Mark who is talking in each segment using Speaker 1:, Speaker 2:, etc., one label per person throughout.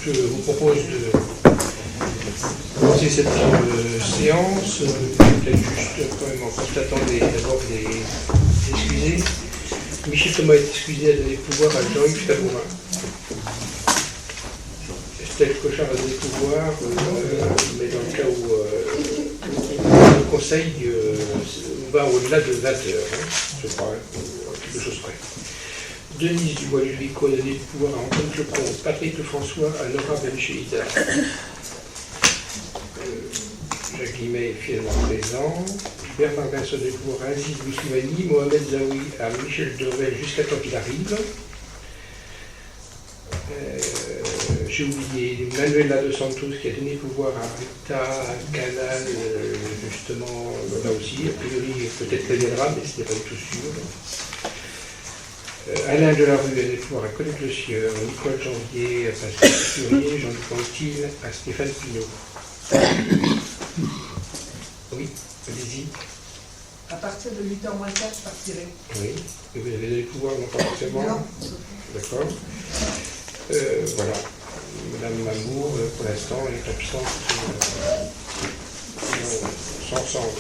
Speaker 1: je vous propose de commencer cette séance, peut-être juste quand même en constatant d'abord les excusés. Michel Thomas est excusé à donner pouvoir à Jean-Yves Tabourin. Estelle Cochard a donné pouvoir, mais dans le cas où le conseil va au-delà de 20 heures, je crois, quelque chose près. Denise Dubois-Ludovico a donné pouvoir à Antoine Lecomte, Patrick Lefrançois à Laura Bencheïda. Jacques Guimet est finalement présent. Bernard Vincent de pouvoir à Aziz Boussoumani, Mohamed Zaoui à Michel Devel jusqu'à temps qu'il arrive. J'ai oublié Manuela de Santos qui a donné pouvoir à Rita Canal, justement, là aussi, a priori peut-être qu'elle viendra, mais ce n'est pas du tout sûr. Alain Delarue a donné pouvoir à Colette Le Sieur, Nicole Janvier à Pascal Furier, Jean-Luc Antil à Stéphane Pinault. Oui, allez-y.
Speaker 2: À partir de 8h moins 4, je partirai.
Speaker 1: Oui, et vous avez donné pouvoir, non pas forcément.
Speaker 2: Non.
Speaker 1: D'accord. Voilà. Madame Mamour, pour l'instant, est absente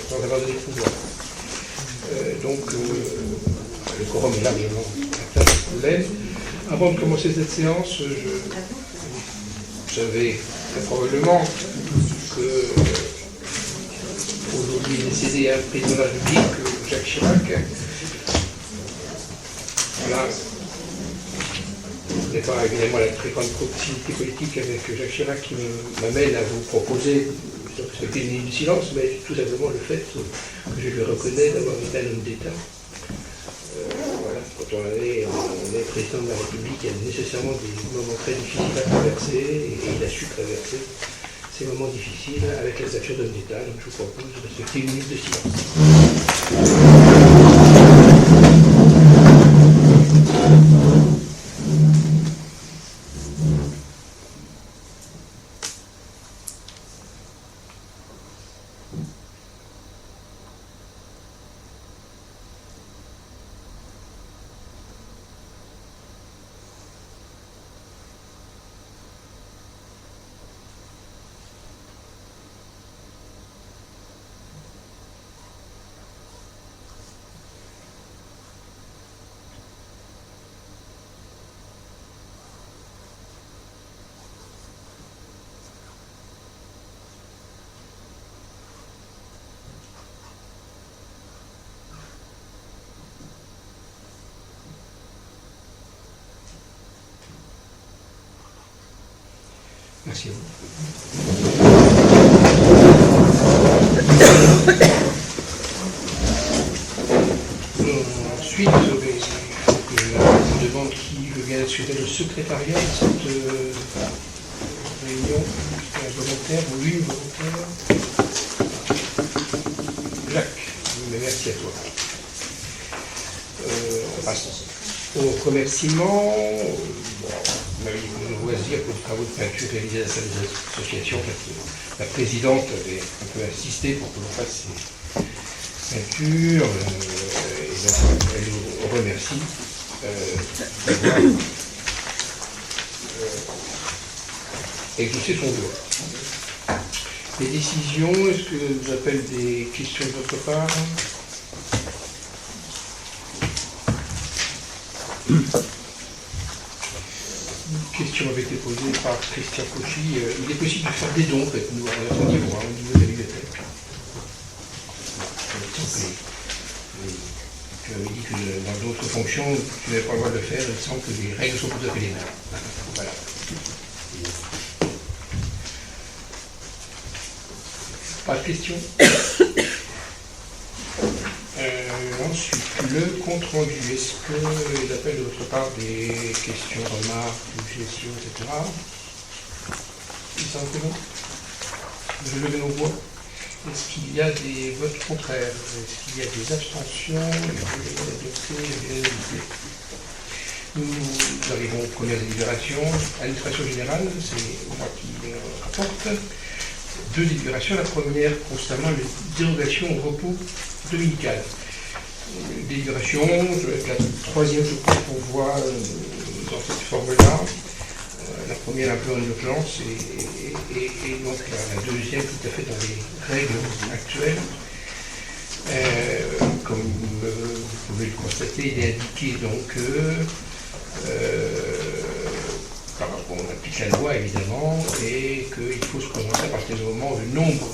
Speaker 1: sans avoir donné pouvoir. Donc, le quorum est largement atteint. Avant de commencer cette séance, vous savez très probablement que aujourd'hui est décédé un président de la République, Jacques Chirac. Voilà. Ce n'est pas évidemment la très grande proximité politique avec Jacques Chirac qui m'amène à vous proposer de respecter une minute de silence, mais tout simplement le fait que je lui reconnais d'avoir été un homme d'État. Voilà, quand on est président de la République, il y a nécessairement des moments très difficiles à traverser, et il a su traverser ces moments difficiles avec la stature d'homme d'État. Donc je vous propose de respecter une minute de silence. Merci à vous. Ensuite, je me demande qui veut bien assurer le secrétariat de cette réunion. Un volontaire ou une volontaire. Jacques, merci à toi. On passe au remerciement. On avait eu le loisir pour les travaux de peinture réalisés à la salle des associations. La présidente avait un peu insisté pour que l'on fasse ces peintures. Et elle nous remercie d'avoir exaucé son vœu. Les décisions, est-ce que vous appelez des questions de votre part? Une question avait été posée par Christian Cauchy. Il est possible de faire des dons, en fait, nous, à notre niveau, au niveau de la bibliothèque. Tu avais dit que dans d'autres fonctions, tu n'avais pas le droit de le faire, il semble que les règles sont tout à fait les mêmes. Voilà. Pas de questions? Ensuite, le compte rendu. Est-ce que les appels de votre part des questions, remarques, suggestions, etc. Il semble que non. Je le mets au voix. Est-ce qu'il y a des votes contraires? Est-ce qu'il y a des abstentions? Nous arrivons aux premières délibérations. Administration générale, c'est moi qui rapporte. Deux délibérations. La première concernant les dérogations au repos dominical. Délibération, la troisième, je crois qu'on voit dans cette forme-là. La première un peu en urgence et donc la deuxième tout à fait dans les règles actuelles. Comme vous pouvez le constater, il est indiqué donc on applique la loi évidemment et qu'il faut se prononcer à partir du moment où le nombre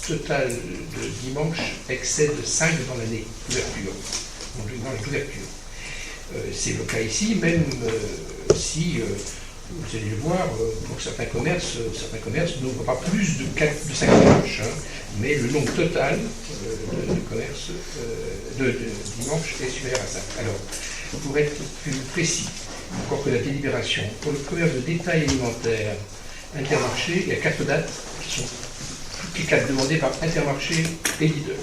Speaker 1: total de dimanches excède 5 dans l'année d'ouverture. Donc le dimanche d'ouverture. C'est le cas ici, même si vous allez le voir, pour certains commerces n'ouvrent pas plus de 5 dimanches, hein, mais le nombre total de commerces de dimanches est supérieur à 5. Alors, pour être plus précis, encore que la délibération, pour le commerce de détail alimentaire Intermarché, il y a 4 dates qui sont toutes les 4 demandées par Intermarché et Lidl.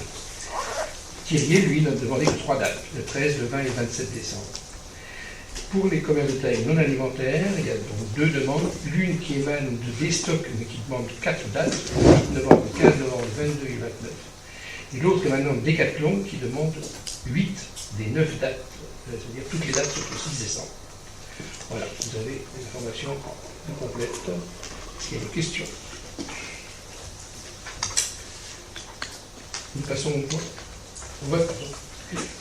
Speaker 1: Thierry, lui, n'a demandé que 3 dates, le 13, le 20 et le 27 décembre. Pour les commerces de taille non alimentaire, il y a donc 2 demandes. L'une qui émane de Destock, mais qui demande 4 dates, le 8 novembre, le 15 novembre, le 22 et le 29. Et l'autre émanant de Decathlon qui demande 8 des 9 dates, c'est-à-dire toutes les dates sauf le 6 décembre. Voilà, vous avez des informations plus complètes. Est-ce qu'il y a des questions? Nous passons au vote.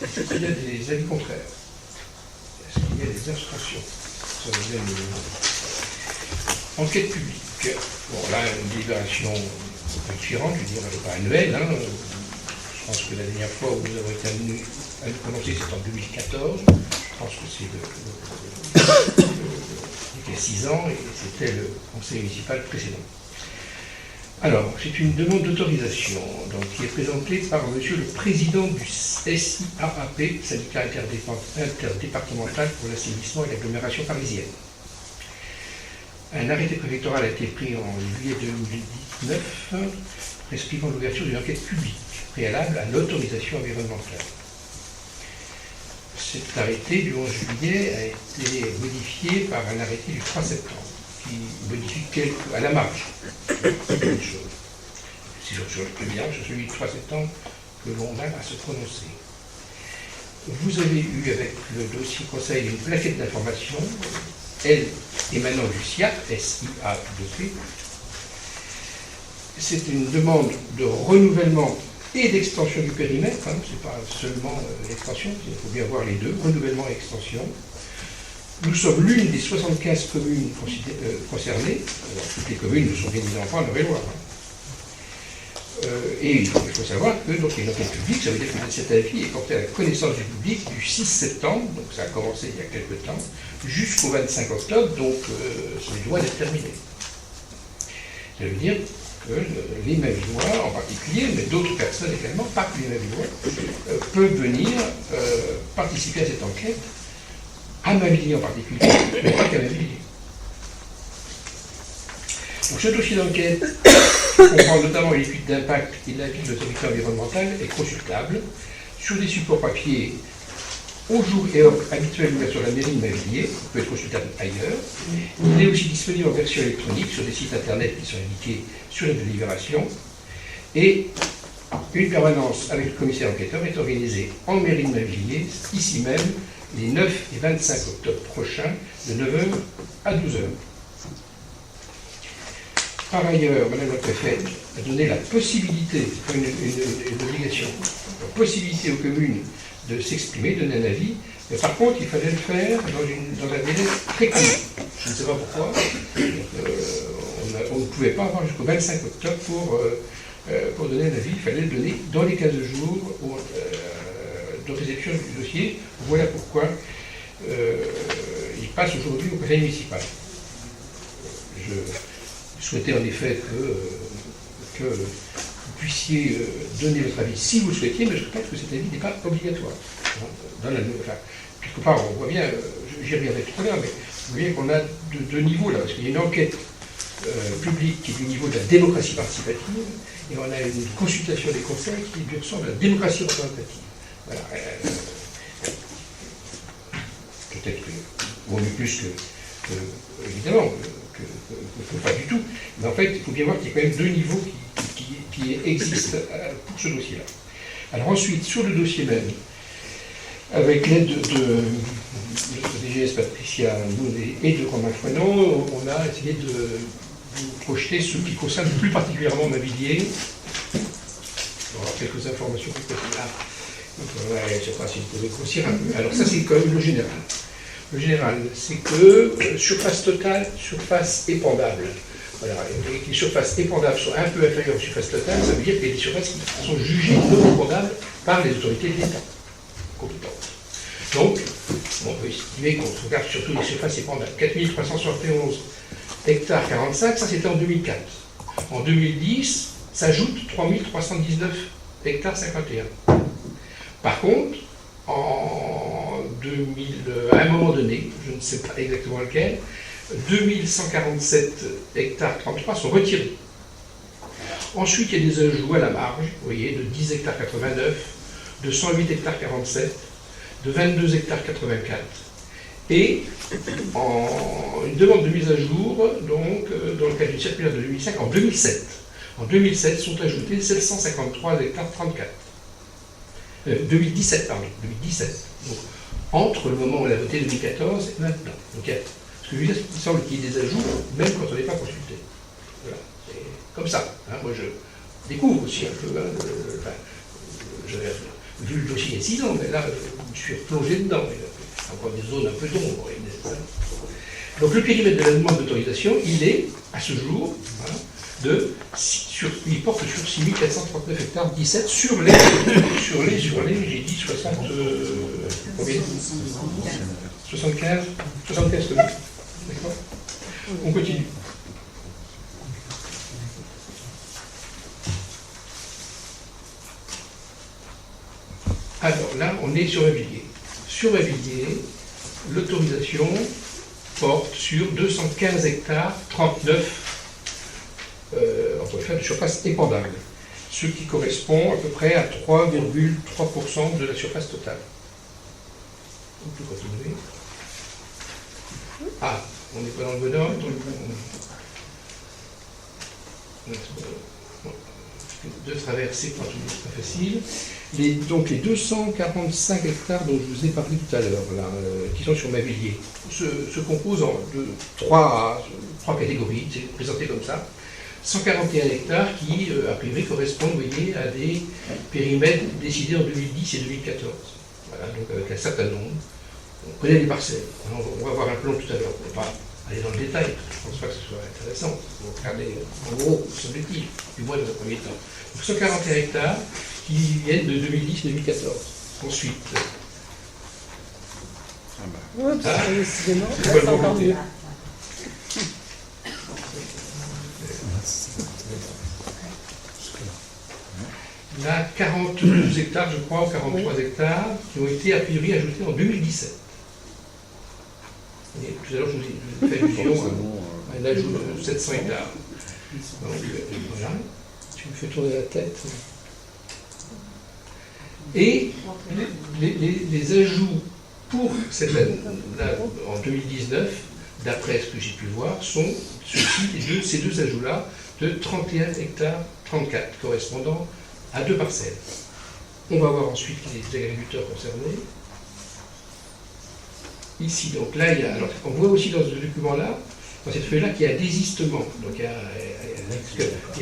Speaker 1: Est-ce qu'il y a des avis contraires? Est-ce qu'il y a des abstentions sur le même enquête publique? Bon, là, une délibération différente, je veux dire, pas annuelle. Hein. Je pense que la dernière fois où nous avons été amenés à nous prononcer, c'était en 2014. Je pense que c'est il y a 6 ans, et c'était le conseil municipal précédent. Alors, c'est une demande d'autorisation qui est présentée par monsieur le président du SIAAP, syndicat interdépartemental pour l'assainissement et l'agglomération parisienne. Un arrêté préfectoral a été pris en juillet 2019, prescrivant l'ouverture d'une enquête publique préalable à l'autorisation environnementale. Cet arrêté du 11 juillet a été modifié par un arrêté du 3 septembre. Qui modifie à la marge quelque chose. C'est sur celui du 3 septembre que l'on a à se prononcer. Vous avez eu avec le dossier conseil une plaquette d'information, elle émanant du SIAP, S-I-A-P. C'est une demande de renouvellement et d'extension du périmètre, hein, c'est pas seulement l'extension, il faut bien voir les deux, renouvellement et extension. Nous sommes l'une des 75 communes concernées. Alors, toutes les communes ne sont bien évidemment pas en Eure-et-Loire. Hein. Et il faut savoir que donc, il y a une enquête publique, ça veut dire que cet avis est porté à la connaissance du public du 6 septembre, donc ça a commencé il y a quelques temps, jusqu'au 25 octobre, donc c'est loin d'être terminé. Ça veut dire que les Mavillois en particulier, mais d'autres personnes également, pas que les Mavillois, peuvent venir participer à cette enquête, à Mavilliers en particulier, mais pas qu'à Mavilliers. Donc ce dossier d'enquête comprend notamment une étude d'impact et l'avis de l'autorité environnementale est consultable sur des supports papier au jour et heure habituels d'ouverture de la mairie de Mavilliers, il peut être consultable ailleurs. Il est aussi disponible en version électronique sur des sites internet qui sont indiqués sur la délibération. Et une permanence avec le commissaire enquêteur est organisée en mairie de Mavilliers, ici même, les 9 et 25 octobre prochains, de 9h à 12h. Par ailleurs, Madame la Préfète a donné la possibilité, c'est pas une obligation, la possibilité aux communes de s'exprimer, de donner un avis, mais par contre, il fallait le faire dans un délai très court. Je ne sais pas pourquoi. On ne pouvait pas avoir jusqu'au 25 octobre pour donner un avis, il fallait le donner dans les 15 jours de réception du dossier. Voilà pourquoi il passe aujourd'hui au conseil municipal. Je souhaitais en effet que vous puissiez donner votre avis si vous le souhaitiez, mais je pense que cet avis n'est pas obligatoire. Quelque part, on voit bien, j'y reviendrai tout à l'heure, mais on voit bien qu'on a deux niveaux là, parce qu'il y a une enquête publique qui est du niveau de la démocratie participative, et on a une consultation des conseils qui est du ressort de la démocratie représentative. Voilà. Peut-être que vaut mieux plus que évidemment, que pas du tout. Mais en fait, il faut bien voir qu'il y a quand même deux niveaux qui existent pour ce dossier-là. Alors ensuite, sur le dossier même, avec l'aide notre DGS Patricia Moon et de Romain Foinon, on a essayé de vous projeter ce qui concerne plus particulièrement Mavilliers. On va avoir quelques informations plus précises. Je ne sais pas si vous pouvez grossir un peu. Alors ça, c'est quand même le général. Le général, c'est que surface totale, surface épandable. Voilà, et que les surfaces épandables sont un peu inférieures aux surfaces totales, ça veut dire qu'il y a des surfaces qui sont jugées non épandables par les autorités de l'État compétentes. Donc, on peut estimer qu'on regarde surtout les surfaces épandables. 4371 hectares 45, ça c'était en 2004. En 2010, s'ajoute 3319 hectares 51. Par contre, à un moment donné, je ne sais pas exactement lequel, 2147 hectares 33 sont retirés. Ensuite, il y a des ajouts à la marge, vous voyez, de 10 hectares 89, de 108 hectares 47, de 22 hectares 84, et une demande de mise à jour, donc, dans le cadre du circulaire de 2005, en 2007. En 2007 sont ajoutés 753 hectares 34. 2017, pardon, 2017. Donc, entre le moment où on a voté 2014 et maintenant. Donc, parce que il semble qu'il y ait des ajouts, même quand on n'est pas consulté. Voilà, c'est comme ça. Hein. Moi, je découvre aussi un peu. J'avais vu le dossier il y a 6 ans, mais là, je me suis replongé dedans. Il y a encore des zones un peu d'ombre. Donc, le périmètre de la demande d'autorisation, il est, à ce jour, il porte sur 6439 hectares 17 sur les, j'ai dit 60, combien 75 communes. D'accord. On continue. Alors là, on est sur Mavilliers. Sur Mavilliers, l'autorisation porte sur 215 hectares 39 de surface épandable, ce qui correspond à peu près à 3,3% de la surface totale. On peut continuer. Ah, on n'est pas dans le bon ordre. De traverser pour tout c'est pas facile. Donc les 245 hectares dont je vous ai parlé tout à l'heure, qui sont sur Mavilliers, se composent de trois catégories, c'est présenté comme ça. 141 hectares qui, a priori, correspondent, vous voyez, à des périmètres décidés en 2010 et 2014. Voilà, donc avec un certain nombre. On connaît les parcelles. On va voir un plan tout à l'heure. On ne va pas aller dans le détail, je ne pense pas que ce soit intéressant. On va regarder en gros, semble-t-il, du moins dans un premier temps. Donc 141 hectares qui viennent de 2010-2014. Ensuite.
Speaker 3: Oups, décidément,
Speaker 1: c'est
Speaker 3: c'est encore mieux.
Speaker 1: Il y a 42 hectares, je crois, ou 43 hectares, qui ont été a priori ajoutés en 2017. Et tout à l'heure, je vous ai fait allusion à un ajout de 700 hectares. Donc, voilà. Tu me fais tourner la tête. Et les ajouts pour cette année-là, en 2019, d'après ce que j'ai pu voir, sont ces deux ajouts-là de 31 hectares 34, correspondant à 2 parcelles. On va voir ensuite les agriculteurs concernés. Ici, donc là, on voit aussi dans ce document-là, dans cette feuille-là, qu'il y a un désistement. Donc il y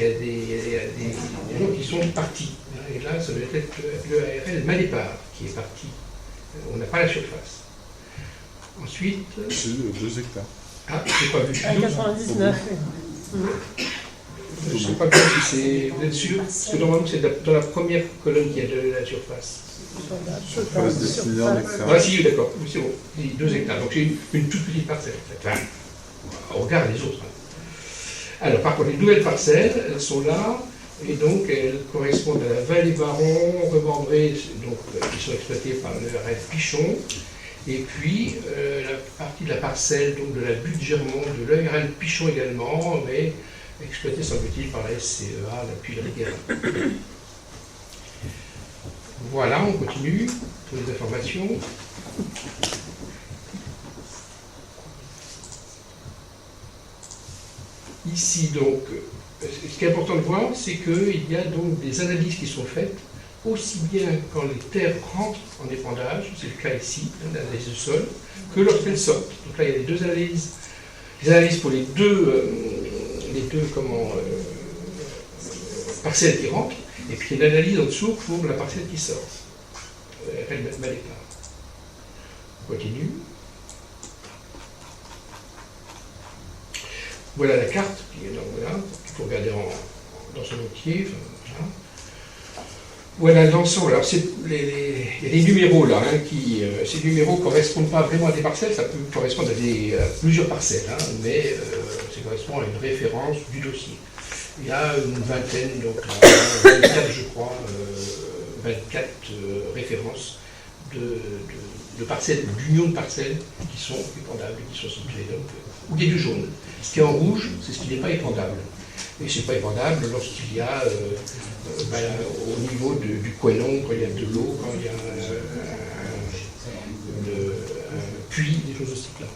Speaker 1: a des gens qui sont partis. Et là, ça doit être le ARL Malépar qui est parti. On n'a pas la surface. Ensuite.
Speaker 4: C'est 2 hectares.
Speaker 1: Ah, je n'ai pas vu.
Speaker 3: À 99.
Speaker 1: Je ne sais pas bien si c'est. Vous êtes sûr? Parce que normalement, c'est dans la première colonne qu'il y a de la surface.
Speaker 4: Surface destinée en hectares.
Speaker 1: Ah, si, d'accord, c'est bon. 2 hectares. Donc, c'est une toute petite parcelle. Enfin, on regarde les autres. Alors, par contre, les nouvelles parcelles, elles sont là. Et donc, elles correspondent à la vallée Baron, Remembré, donc qui sont exploitées par le RF Pichon. Et puis, la partie de la parcelle, donc de la butte Germont, de l'ERL Pichon également, mais exploitée, semble-t-il, par la SCEA, la Puillerie Guérin. Voilà, on continue pour les informations. Ici, donc, ce qui est important de voir, c'est qu'il y a donc des analyses qui sont faites, aussi bien quand les terres rentrent en épandage, c'est le cas ici, l'analyse de sol, que lorsqu'elles sortent. Donc là, il y a les deux analyses. Les analyses pour les deux parcelles qui rentrent, et puis une analyse en dessous pour la parcelle qui sort. Elle met mal écart. On continue. Voilà la carte, voilà, il faut regarder dans son entier. Voilà l'ensemble. Alors, il y a des numéros là, ces numéros ne correspondent pas vraiment à des parcelles, ça peut correspondre à plusieurs parcelles, mais ça correspond à une référence du dossier. Il y a une vingtaine, donc 24, je crois, 24 références de parcelles, d'unions de parcelles qui sont épandables, qui sont situées. Donc, ou il y a du jaune. Ce qui est en rouge, c'est ce qui n'est pas épandable. Et ce n'est pas épandable lorsqu'il y a, au niveau du coinon, quand il y a de l'eau, quand il y a un puits, des choses de ce type-là.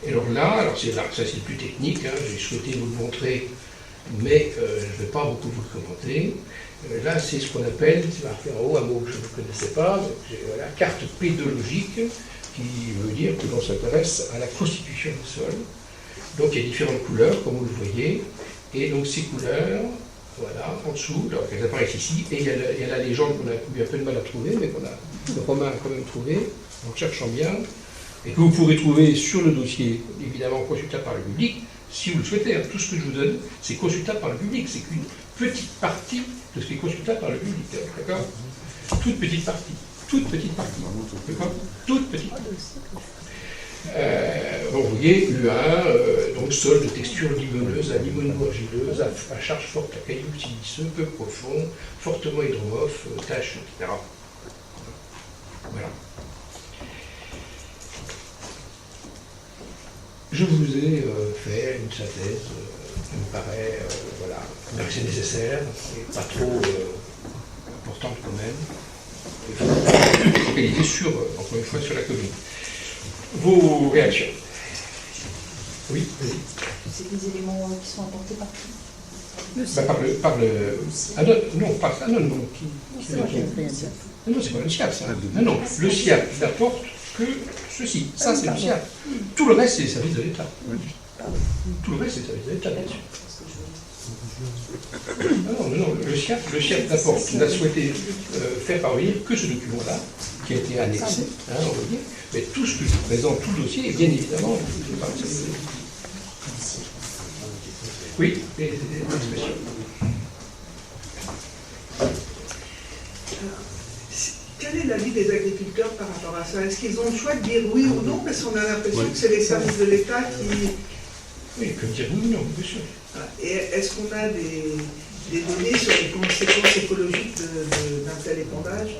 Speaker 1: Et alors là, ça c'est plus technique, j'ai souhaité vous le montrer, mais je ne vais pas beaucoup vous le commenter. Là, c'est ce qu'on appelle, c'est marqué en haut, un mot que je ne connaissais pas, voilà, carte pédologique, qui veut dire que l'on s'intéresse à la constitution du sol. Donc il y a différentes couleurs, comme vous le voyez, et donc ces couleurs, voilà, en dessous, alors elles apparaissent ici, et il y a la légende qu'on a eu un peu de mal à trouver, mais le Romain a quand même trouvé, en cherchant bien, et que vous pourrez trouver sur le dossier, évidemment consultable par le public, si vous le souhaitez. Tout ce que je vous donne, c'est consultable par le public, c'est qu'une petite partie de ce qui est consultable par le public, d'accord ? Toute petite partie. D'accord ? Toute petite partie. Vous voyez, U1, donc sol de texture limoneuse à limono-argileuse, à charge forte, à cailloux siliceux, peu profond, fortement hydromorphe, taches, etc. Voilà. Je vous ai fait une synthèse qui me paraît, voilà, c'est nécessaire, et pas trop importante quand même. Il faut focaliser sur, encore une fois, sur la commune. Vos réactions? Oui, vas-y.
Speaker 5: C'est des éléments qui sont apportés par qui?
Speaker 1: Par le... Ah non, non,
Speaker 3: C'est moi qui ai pris un peu.
Speaker 1: non, c'est pas le SIAP, ça. Non, le SIAP n'apporte que ceci. Ça, c'est le SIAP. Tout le reste, c'est les services de l'État. Tout le reste, c'est les services de l'État, bien sûr. Non, le SIAP n'a souhaité faire parvenir que ce document-là, qui a été annexé, on va dire, mais tout ce que je présente, tout le dossier, est bien évidemment fait par le service de l'État. Oui, l'expression.
Speaker 2: Quel est l'avis des agriculteurs par rapport à ça? Est-ce qu'ils ont le choix de dire oui ou non? Parce qu'on a l'impression que c'est les services de l'État qui...
Speaker 1: Oui, ils peuvent dire oui ou non, bien sûr.
Speaker 2: Et est-ce qu'on a des données sur les conséquences écologiques d'un tel épandage?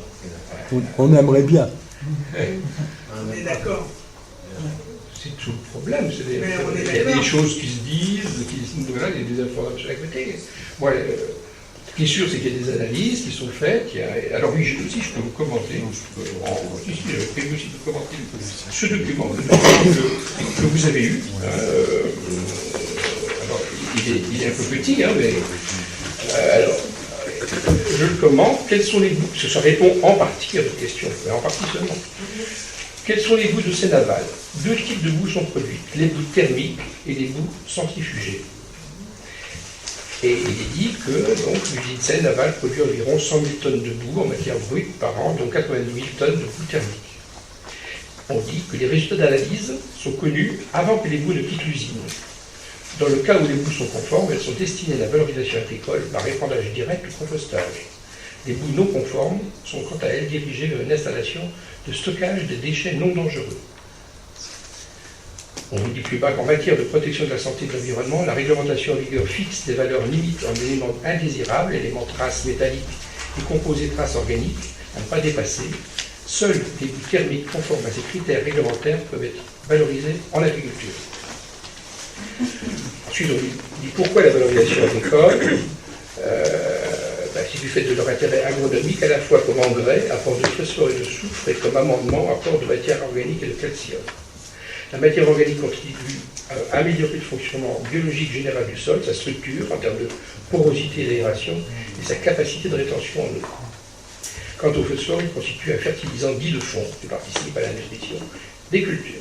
Speaker 6: On aimerait bien.
Speaker 2: On est d'accord.
Speaker 1: C'est tout le problème. Il y a des choses qui se disent, voilà, il y a des informations à côté. Moi, ce qui est sûr, c'est qu'il y a des analyses qui sont faites. Alors oui, aussi, je peux vous commenter. J'avais prévu aussi de commenter ce document que vous avez eu. Alors, il est un peu petit, mais alors, je le commente. Quels sont les bouts? Ça répond en partie à votre question, mais en partie seulement. Quels sont les bouts de Seine aval? Deux types de boues sont produits, les boues thermiques et les boues centrifugées. Et il est dit que l'usine Seine aval produit environ 100 000 tonnes de boue en matière brute par an, dont 90 000 tonnes de boue thermique. On dit que les résultats d'analyse sont connus avant que les boues ne quittent l'usine. Dans le cas où les boues sont conformes, elles sont destinées à la valorisation agricole par épandage direct ou compostage. Les boues non conformes sont quant à elles dirigées vers une installation de stockage des déchets non dangereux. On vous dit plus bas qu'en matière de protection de la santé et de l'environnement, la réglementation en vigueur fixe des valeurs limites en éléments indésirables, éléments traces métalliques et composés traces organiques, à ne pas dépasser. Seuls les boues thermiques conformes à ces critères réglementaires peuvent être valorisés en agriculture. Ensuite, on dit pourquoi la valorisation agricole? C'est du fait de leur intérêt agronomique à la fois comme engrais, apport de phosphore et de soufre, et comme amendement, apport de matière organique et de calcium. La matière organique contribue à améliorer le fonctionnement biologique général du sol, sa structure en termes de porosité et d'aération, et sa capacité de rétention en eau. Quant au phosphore, il constitue un fertilisant dit de fond qui participe à la nutrition des cultures.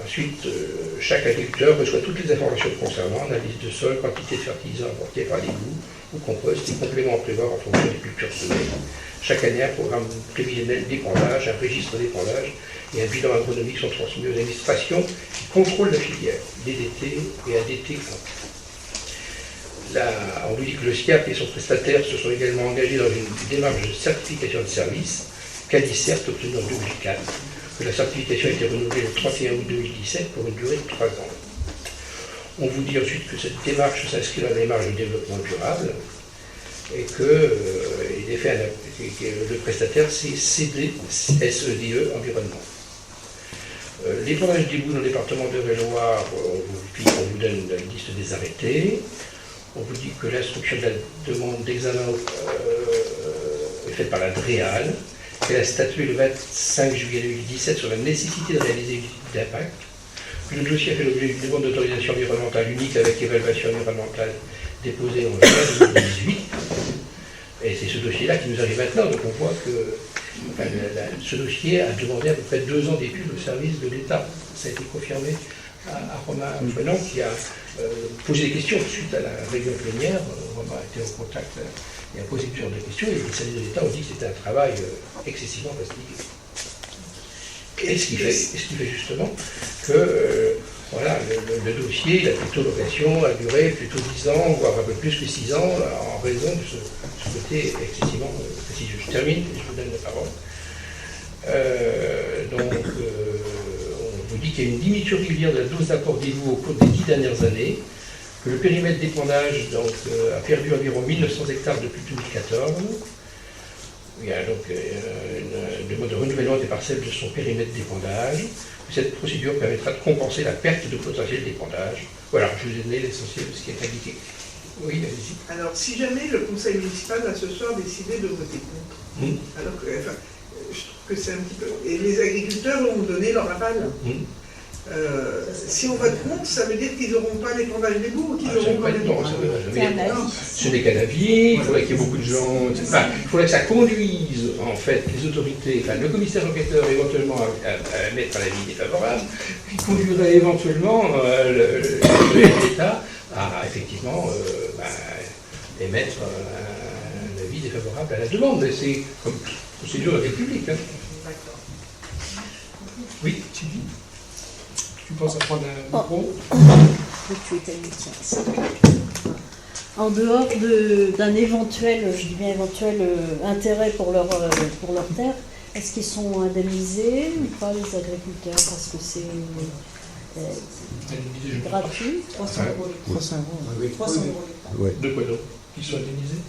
Speaker 1: Ensuite, chaque agriculteur reçoit toutes les informations concernant analyse de sol, quantité de fertilisants apportés par l'égout ou compost et compléments à prévoir en fonction des cultures semées. Chaque année, un programme prévisionnel d'épandage, un registre d'épandage et un bilan agronomique sont transmis aux administrations qui contrôlent la filière, DDT et ADT. Là, on vous dit que le SCIAP et son prestataire se sont également engagés dans une démarche de certification de service, CADICERT, obtenue en 2004. Que la certification a été renouvelée le 31 août 2017 pour une durée de 3 ans. On vous dit ensuite que cette démarche s'inscrit dans la démarche de développement durable et que le prestataire c'est SEDE Environnement. L'épandage d'égouts dans le département d'Eure-et-Loire, on vous donne la liste des arrêtés. On vous dit que l'instruction de la demande d'examen est faite par la DREAL, qu'elle a statué le 25 juillet 2017 sur la nécessité de réaliser une étude d'impact, que le dossier a fait l'objet d'une demande d'autorisation environnementale unique avec évaluation environnementale déposée en juin 2018. Et c'est ce dossier-là qui nous arrive maintenant, donc on voit que ce dossier a demandé à peu près 2 ans d'études au service de l'État. Ça a été confirmé à Romain Frenon qui a posé des questions suite à la réunion plénière. Romain a été en contact et a posé plusieurs questions et les services de l'État ont dit que c'était un travail excessivement fastidieux. Et ce qui fait justement que voilà, le dossier, la plutôt location a duré plutôt 10 ans, voire un peu plus que 6 ans, en raison de ce côté excessivement fastidieux. Je termine et je vous donne la parole. On vous dit qu'il y a une diminution régulière de la dose d'apport d'égout au cours des 10 dernières années, que le périmètre d'épandage a perdu environ 1900 hectares depuis 2014. Il y a donc une demande de renouvellement des parcelles de son périmètre d'épandage. Cette procédure permettra de compenser la perte de potentiel d'épandage. Voilà, je vous ai donné l'essentiel de ce qui est indiqué. Oui, allez-y.
Speaker 2: Alors, si jamais le conseil municipal va ce soir décider de voter contre, alors que, je trouve que c'est un petit peu... Et les agriculteurs ont donné leur aval. Si on vote contre, ça veut dire qu'ils n'auront pas l'épandage d'égout ou qu'ils auront pas l'épandage.
Speaker 1: Ce n'est qu'un avis, il faudrait qu'il y ait beaucoup de gens. Enfin, il faudrait que ça conduise, en fait, les autorités, enfin, le commissaire enquêteur éventuellement à mettre un avis défavorable, qui conduirait éventuellement l'État à effectivement émettre un avis défavorable à la demande. Mais c'est comme procédure de la République. Hein.
Speaker 2: D'accord.
Speaker 1: Oui, Sylvie ? Tu penses à prendre un micro ?
Speaker 5: En dehors d'un éventuel, je dis bien éventuel, intérêt pour leur terre, est-ce qu'ils sont indemnisés ou pas les agriculteurs? Parce que c'est gratuit.
Speaker 3: 300 euros.
Speaker 6: 300 euros.
Speaker 3: Oui. 300 euros.
Speaker 6: Ouais.
Speaker 1: De quoi donc? Ils sont indemnisés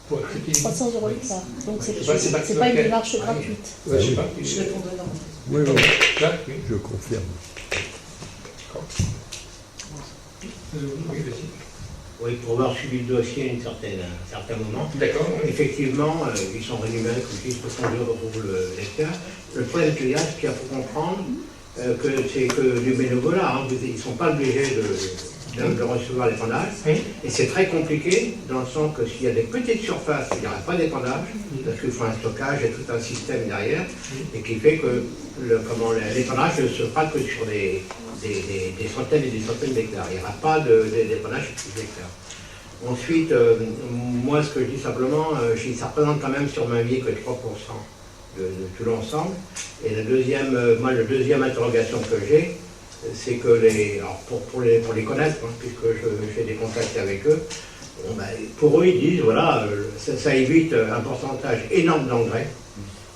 Speaker 1: pour accepter
Speaker 5: 300 euros l'hectare. Donc c'est
Speaker 1: c'est
Speaker 5: pas une démarche gratuite.
Speaker 1: Ouais, je sais pas.
Speaker 3: Je répondrai non.
Speaker 6: Oui, oui,
Speaker 1: Jacques, oui.
Speaker 6: je confirme.
Speaker 1: Oui, vas-y.
Speaker 7: Oui, pour avoir suivi le dossier à un certain moment.
Speaker 1: D'accord.
Speaker 7: Effectivement, ils sont rémunérés comme si 60 euros pour l'hectare. Le problème qu'il y a, c'est qu'il faut comprendre que c'est que du bénévolat. Hein. Ils ne sont pas obligés de recevoir l'épandage. Et c'est très compliqué dans le sens que s'il y a des petites surfaces, il n'y aura pas d'épandage, parce qu'il faut un stockage et tout un système derrière, et qui fait que l'épandage ne se fera que sur des centaines et des centaines d'hectares. Il n'y aura pas d'épandage sur plus d'hectares. Ensuite, moi ce que je dis simplement, ça représente quand même sur ma vie que 3% de tout l'ensemble. Et la deuxième interrogation que j'ai, c'est que pour les connaître, hein, puisque j'ai des contacts avec eux, pour eux ils disent voilà, ça évite un pourcentage énorme d'engrais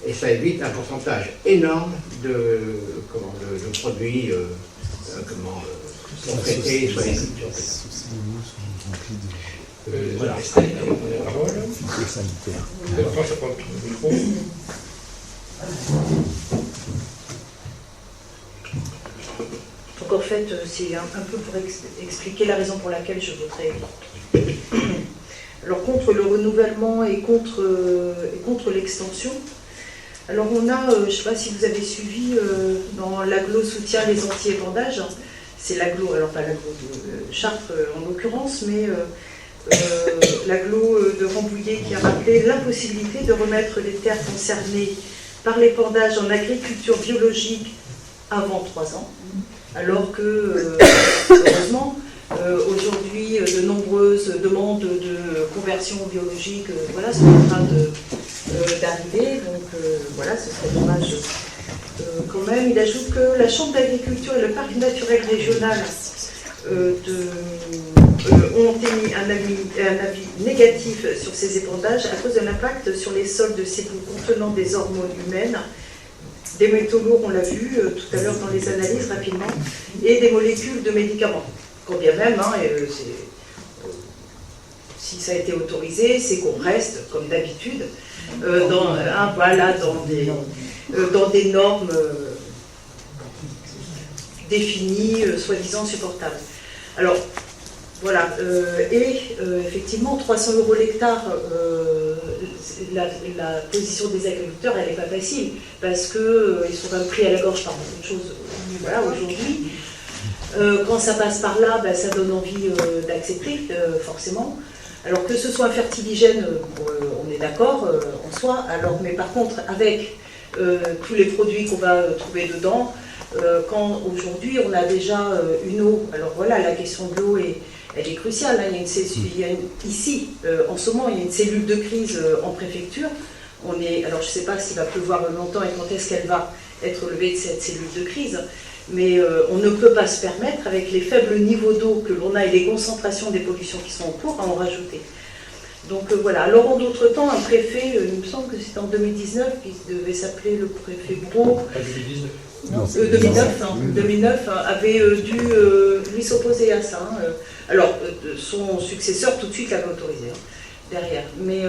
Speaker 7: et ça évite un pourcentage énorme de produits pour traiter soit les cultures.
Speaker 1: Voilà, Estelle, la parole.
Speaker 6: Phytosanitaire.
Speaker 1: Après, ça prend le micro.
Speaker 8: Donc en fait, c'est un peu pour expliquer la raison pour laquelle je voterai. Alors contre le renouvellement et contre l'extension. Alors on a, je ne sais pas si vous avez suivi, dans l'aglo soutient les anti-épandages, c'est l'aglo, alors pas l'aglo de Chartres en l'occurrence, mais l'agglo de Rambouillet qui a rappelé l'impossibilité de remettre les terres concernées par l'épandage en agriculture biologique avant 3 ans, alors que, heureusement, aujourd'hui, de nombreuses demandes de conversion biologique voilà, sont en train d'arriver, donc voilà, ce serait dommage quand même. Il ajoute que la Chambre d'agriculture et le Parc naturel régional ont émis un avis négatif sur ces épandages à cause de l'impact sur les sols de ces boues contenant des hormones humaines, des métaux lourds, on l'a vu tout à l'heure dans les analyses rapidement, et des molécules de médicaments. Quand bien même, hein, si ça a été autorisé, c'est qu'on reste, comme d'habitude, dans des normes définies, soi-disant supportables. Alors, voilà, effectivement, 300 € l'hectare, la position des agriculteurs, elle n'est pas facile, parce qu'ils sont quand même pris à la gorge par beaucoup de choses voilà, aujourd'hui. Quand ça passe par là, ben, ça donne envie d'accepter, forcément. Alors que ce soit un fertiligène, on est d'accord en soi, alors, mais par contre, avec tous les produits qu'on va trouver dedans, quand aujourd'hui on a déjà une eau, alors voilà, la question de l'eau elle est cruciale. Hein. Ici, en ce moment, il y a une cellule de crise en préfecture. Alors je ne sais pas s'il va pleuvoir longtemps et quand est-ce qu'elle va être levée de cette cellule de crise, mais on ne peut pas se permettre, avec les faibles niveaux d'eau que l'on a et les concentrations des pollutions qui sont en cours, à en rajouter. Donc voilà. Alors en d'autres temps, un préfet, il me semble que c'était en 2019, qui devait s'appeler le préfet Brault.
Speaker 1: Pas 2019.
Speaker 8: Non, 2009 avait dû lui s'opposer à ça. Hein. Alors, son successeur tout de suite l'avait autorisé derrière. Mais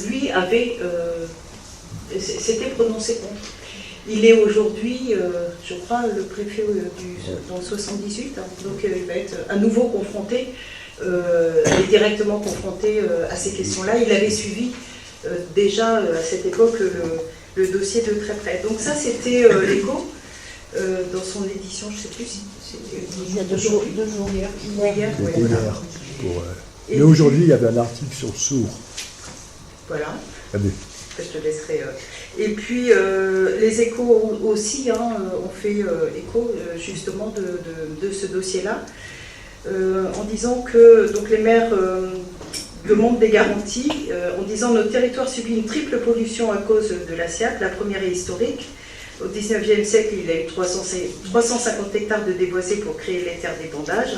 Speaker 8: lui s'était prononcé contre. Il est aujourd'hui, je crois, le préfet dans le 78, hein, donc il va être à nouveau confronté, et directement confronté à ces questions-là. Il avait suivi déjà à cette époque le dossier de très près. Donc ça, c'était l'Écho, dans son édition, je ne sais plus si c'était
Speaker 5: Il y a 2 jours.
Speaker 8: hier.
Speaker 6: C'était
Speaker 8: Voilà.
Speaker 6: hier. Mais aujourd'hui, il y avait un article sur Sourds.
Speaker 8: Voilà.
Speaker 6: Allez.
Speaker 8: Je te laisserai. Et puis, les Échos aussi ont fait écho justement de ce dossier-là, en disant que donc, les maires demandent des garanties, en disant que notre territoire subit une triple pollution à cause de la SIAC. La première est historique. Au 19e siècle, il y a eu 350 hectares de déboisés pour créer les terres d'épandage.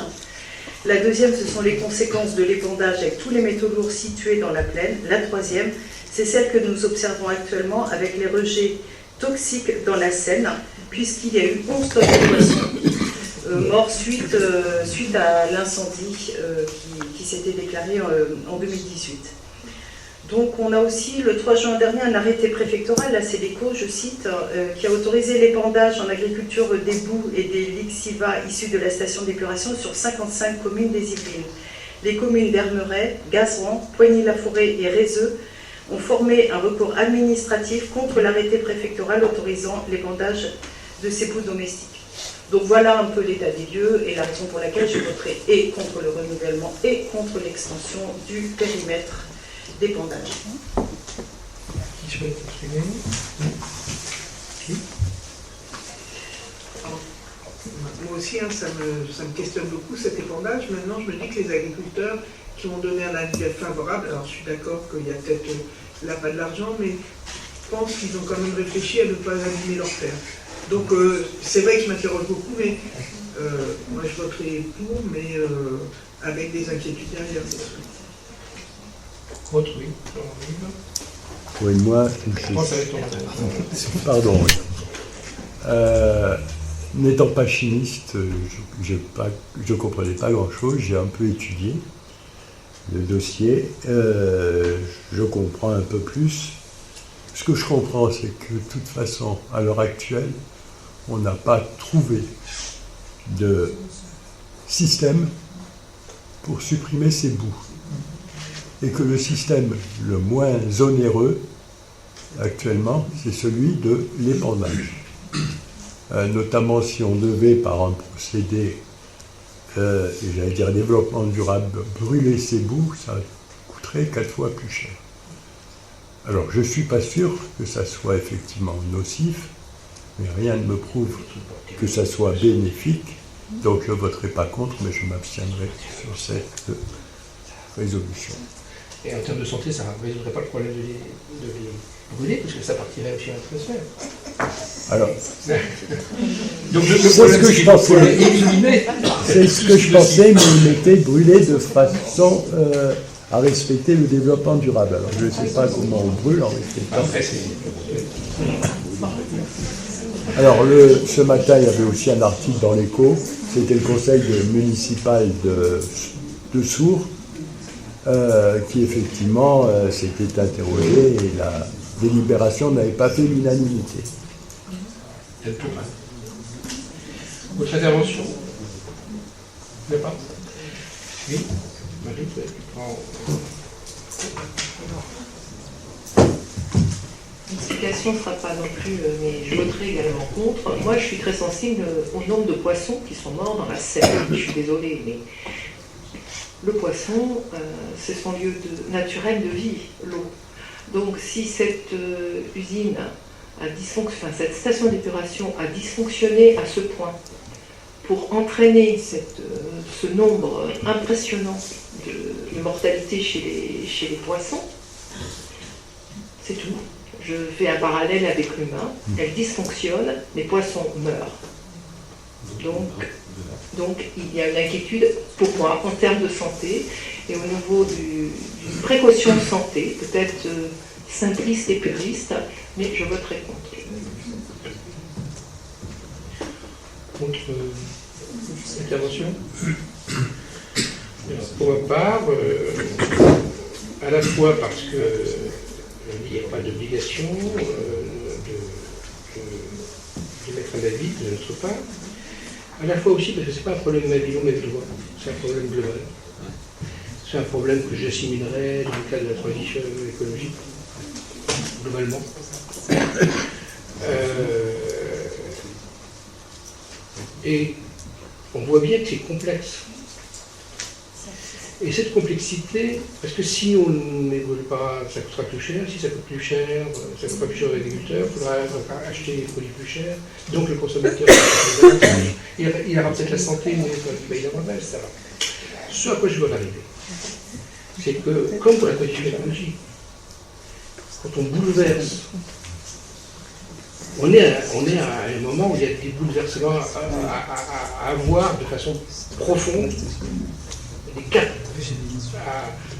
Speaker 8: La deuxième, ce sont les conséquences de l'épandage avec tous les métaux lourds situés dans la plaine. La troisième, c'est celle que nous observons actuellement avec les rejets toxiques dans la Seine, puisqu'il y a eu 11 tonnes de poissons morts suite à l'incendie qui s'était déclaré en 2018. Donc on a aussi le 3 juin dernier un arrêté préfectoral, là c'est l'Écho, je cite, qui a autorisé l'épandage en agriculture des boues et des lixiviats issus de la station d'épuration sur 55 communes des Yvelines. Les communes d'Hermeret, Gazeran, Poigny-la-Forêt et Rézeux ont formé un recours administratif contre l'arrêté préfectoral autorisant l'épandage de ces boues domestiques. Donc voilà un peu l'état des lieux et la raison pour laquelle je voterai et contre le renouvellement et contre l'extension du périmètre d'épandage.
Speaker 1: Qui souhaite exprimer? Qui?
Speaker 2: Moi aussi, ça me questionne beaucoup cet épandage. Maintenant, je me dis que les agriculteurs qui ont donné un avis favorable, alors je suis d'accord qu'il y a peut-être là pas de l'argent, mais je pense qu'ils ont quand même réfléchi à ne pas abîmer leur terre. Donc c'est vrai que je m'interroge beaucoup, mais moi je voterai pour, mais avec des inquiétudes derrière.
Speaker 1: Autre, oui.
Speaker 6: Oui, moi,
Speaker 1: Moi, ça va être ton
Speaker 6: pardon. Oui. N'étant pas chimiste, je ne comprenais pas grand-chose. J'ai un peu étudié le dossier. Je comprends un peu plus. Ce que je comprends, c'est que de toute façon, à l'heure actuelle, on n'a pas trouvé de système pour supprimer ces boues. Et que le système le moins onéreux, actuellement, c'est celui de l'épandage. Notamment si on devait, par un procédé et j'allais dire développement durable, brûler ces boues, ça coûterait 4 fois plus cher. Alors je ne suis pas sûr que ça soit effectivement nocif, mais rien ne me prouve que ça soit bénéfique, donc je ne voterai pas contre, mais je m'abstiendrai sur cette résolution.
Speaker 1: Et en termes de santé, ça ne résoudrait pas le problème de les brûler, parce que ça partirait aussi à l'atmosphère.
Speaker 6: Alors,
Speaker 1: Donc
Speaker 6: c'est ce que je pensais. C'est ce que je pensais, mais il était brûlé de façon à respecter le développement durable. Alors je ne sais pas comment on brûle en respectant.
Speaker 1: Après, c'est...
Speaker 6: Alors ce matin, il y avait aussi un article dans l'Écho, c'était le conseil municipal de Sourds, qui effectivement s'était interrogé et la délibération n'avait pas fait l'unanimité.
Speaker 1: Votre intervention? Il n'y a pas? Oui? Marie, tu prends...
Speaker 9: L'explication ne sera pas non plus, mais je voterai également contre. Moi, je suis très sensible au nombre de poissons qui sont morts dans la Seine. Je suis désolée, mais le poisson, c'est son lieu naturel de vie, l'eau. Donc, si cette usine cette station d'épuration a dysfonctionné à ce point pour entraîner ce nombre impressionnant de mortalité chez les poissons, c'est tout. Je fais un parallèle avec l'humain, elle dysfonctionne, les poissons meurent. Donc il y a une inquiétude pour moi en termes de santé et au niveau d'une précaution de santé, peut-être simpliste et puriste, mais je voterai contre.
Speaker 1: Contre intervention? Pour ma part, à la fois parce que il n'y a pas d'obligation de mettre un avis de notre part, à la fois aussi parce que ce n'est pas un problème Mabilon, c'est un problème global. C'est un problème que j'assimilerais dans le cadre de la transition écologique, globalement. Et on voit bien que c'est complexe. Et cette complexité, parce que si on n'évolue pas, ça coûtera plus cher. Si ça coûte plus cher, ça coûtera plus cher aux agriculteurs, il faudra acheter des produits plus chers. Donc le consommateur, il aura peut-être la santé, mais il va y avoir mal, etc. Ce à quoi je veux en arriver, c'est que, comme pour la transition écologique, quand on bouleverse, on est à un moment où il y a des bouleversements à avoir de façon profonde, des caps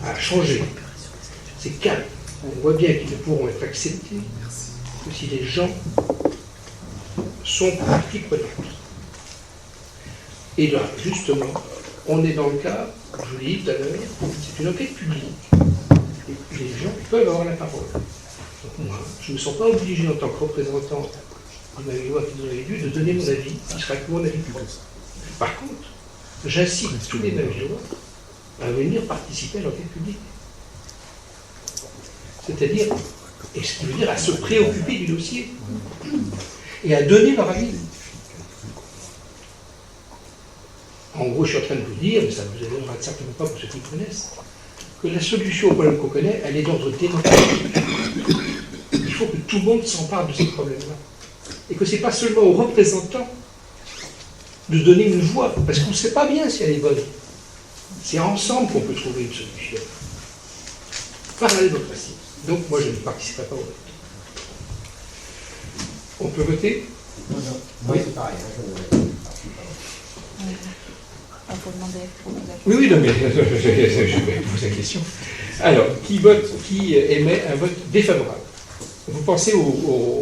Speaker 1: à changer. Ces caps, on voit bien qu'ils ne pourront être acceptés que si les gens sont partie prenante. Et là, justement, on est dans le cas, je vous l'ai dit tout à l'heure, c'est une enquête publique. Et les gens peuvent avoir la parole. Donc moi, je ne me sens pas obligé en tant que représentant de ma loi qui nous avait dû de donner mon avis, qui sera que mon avis public. Par contre, j'incite tous les Navillois à venir participer à l'enquête publique. C'est-à-dire, et ce qui veut dire à se préoccuper du dossier et à donner leur avis. En gros, je suis en train de vous dire, mais ça ne vous aidera certainement pas pour ceux qui me connaissent, que la solution au problème qu'on connaît, elle est d'ordre démocratique. Il faut que tout le monde s'empare de ces problèmes-là. Et que ce n'est pas seulement aux représentants de donner une voix, parce qu'on ne sait pas bien si elle est bonne. C'est ensemble qu'on peut trouver une solution. Par la démocratie. Donc moi je ne participerai pas au vote. On peut voter?
Speaker 7: Oui, c'est pareil.
Speaker 1: Oui, non, mais je vais poser la question. Alors, qui émet un vote défavorable? Vous pensez au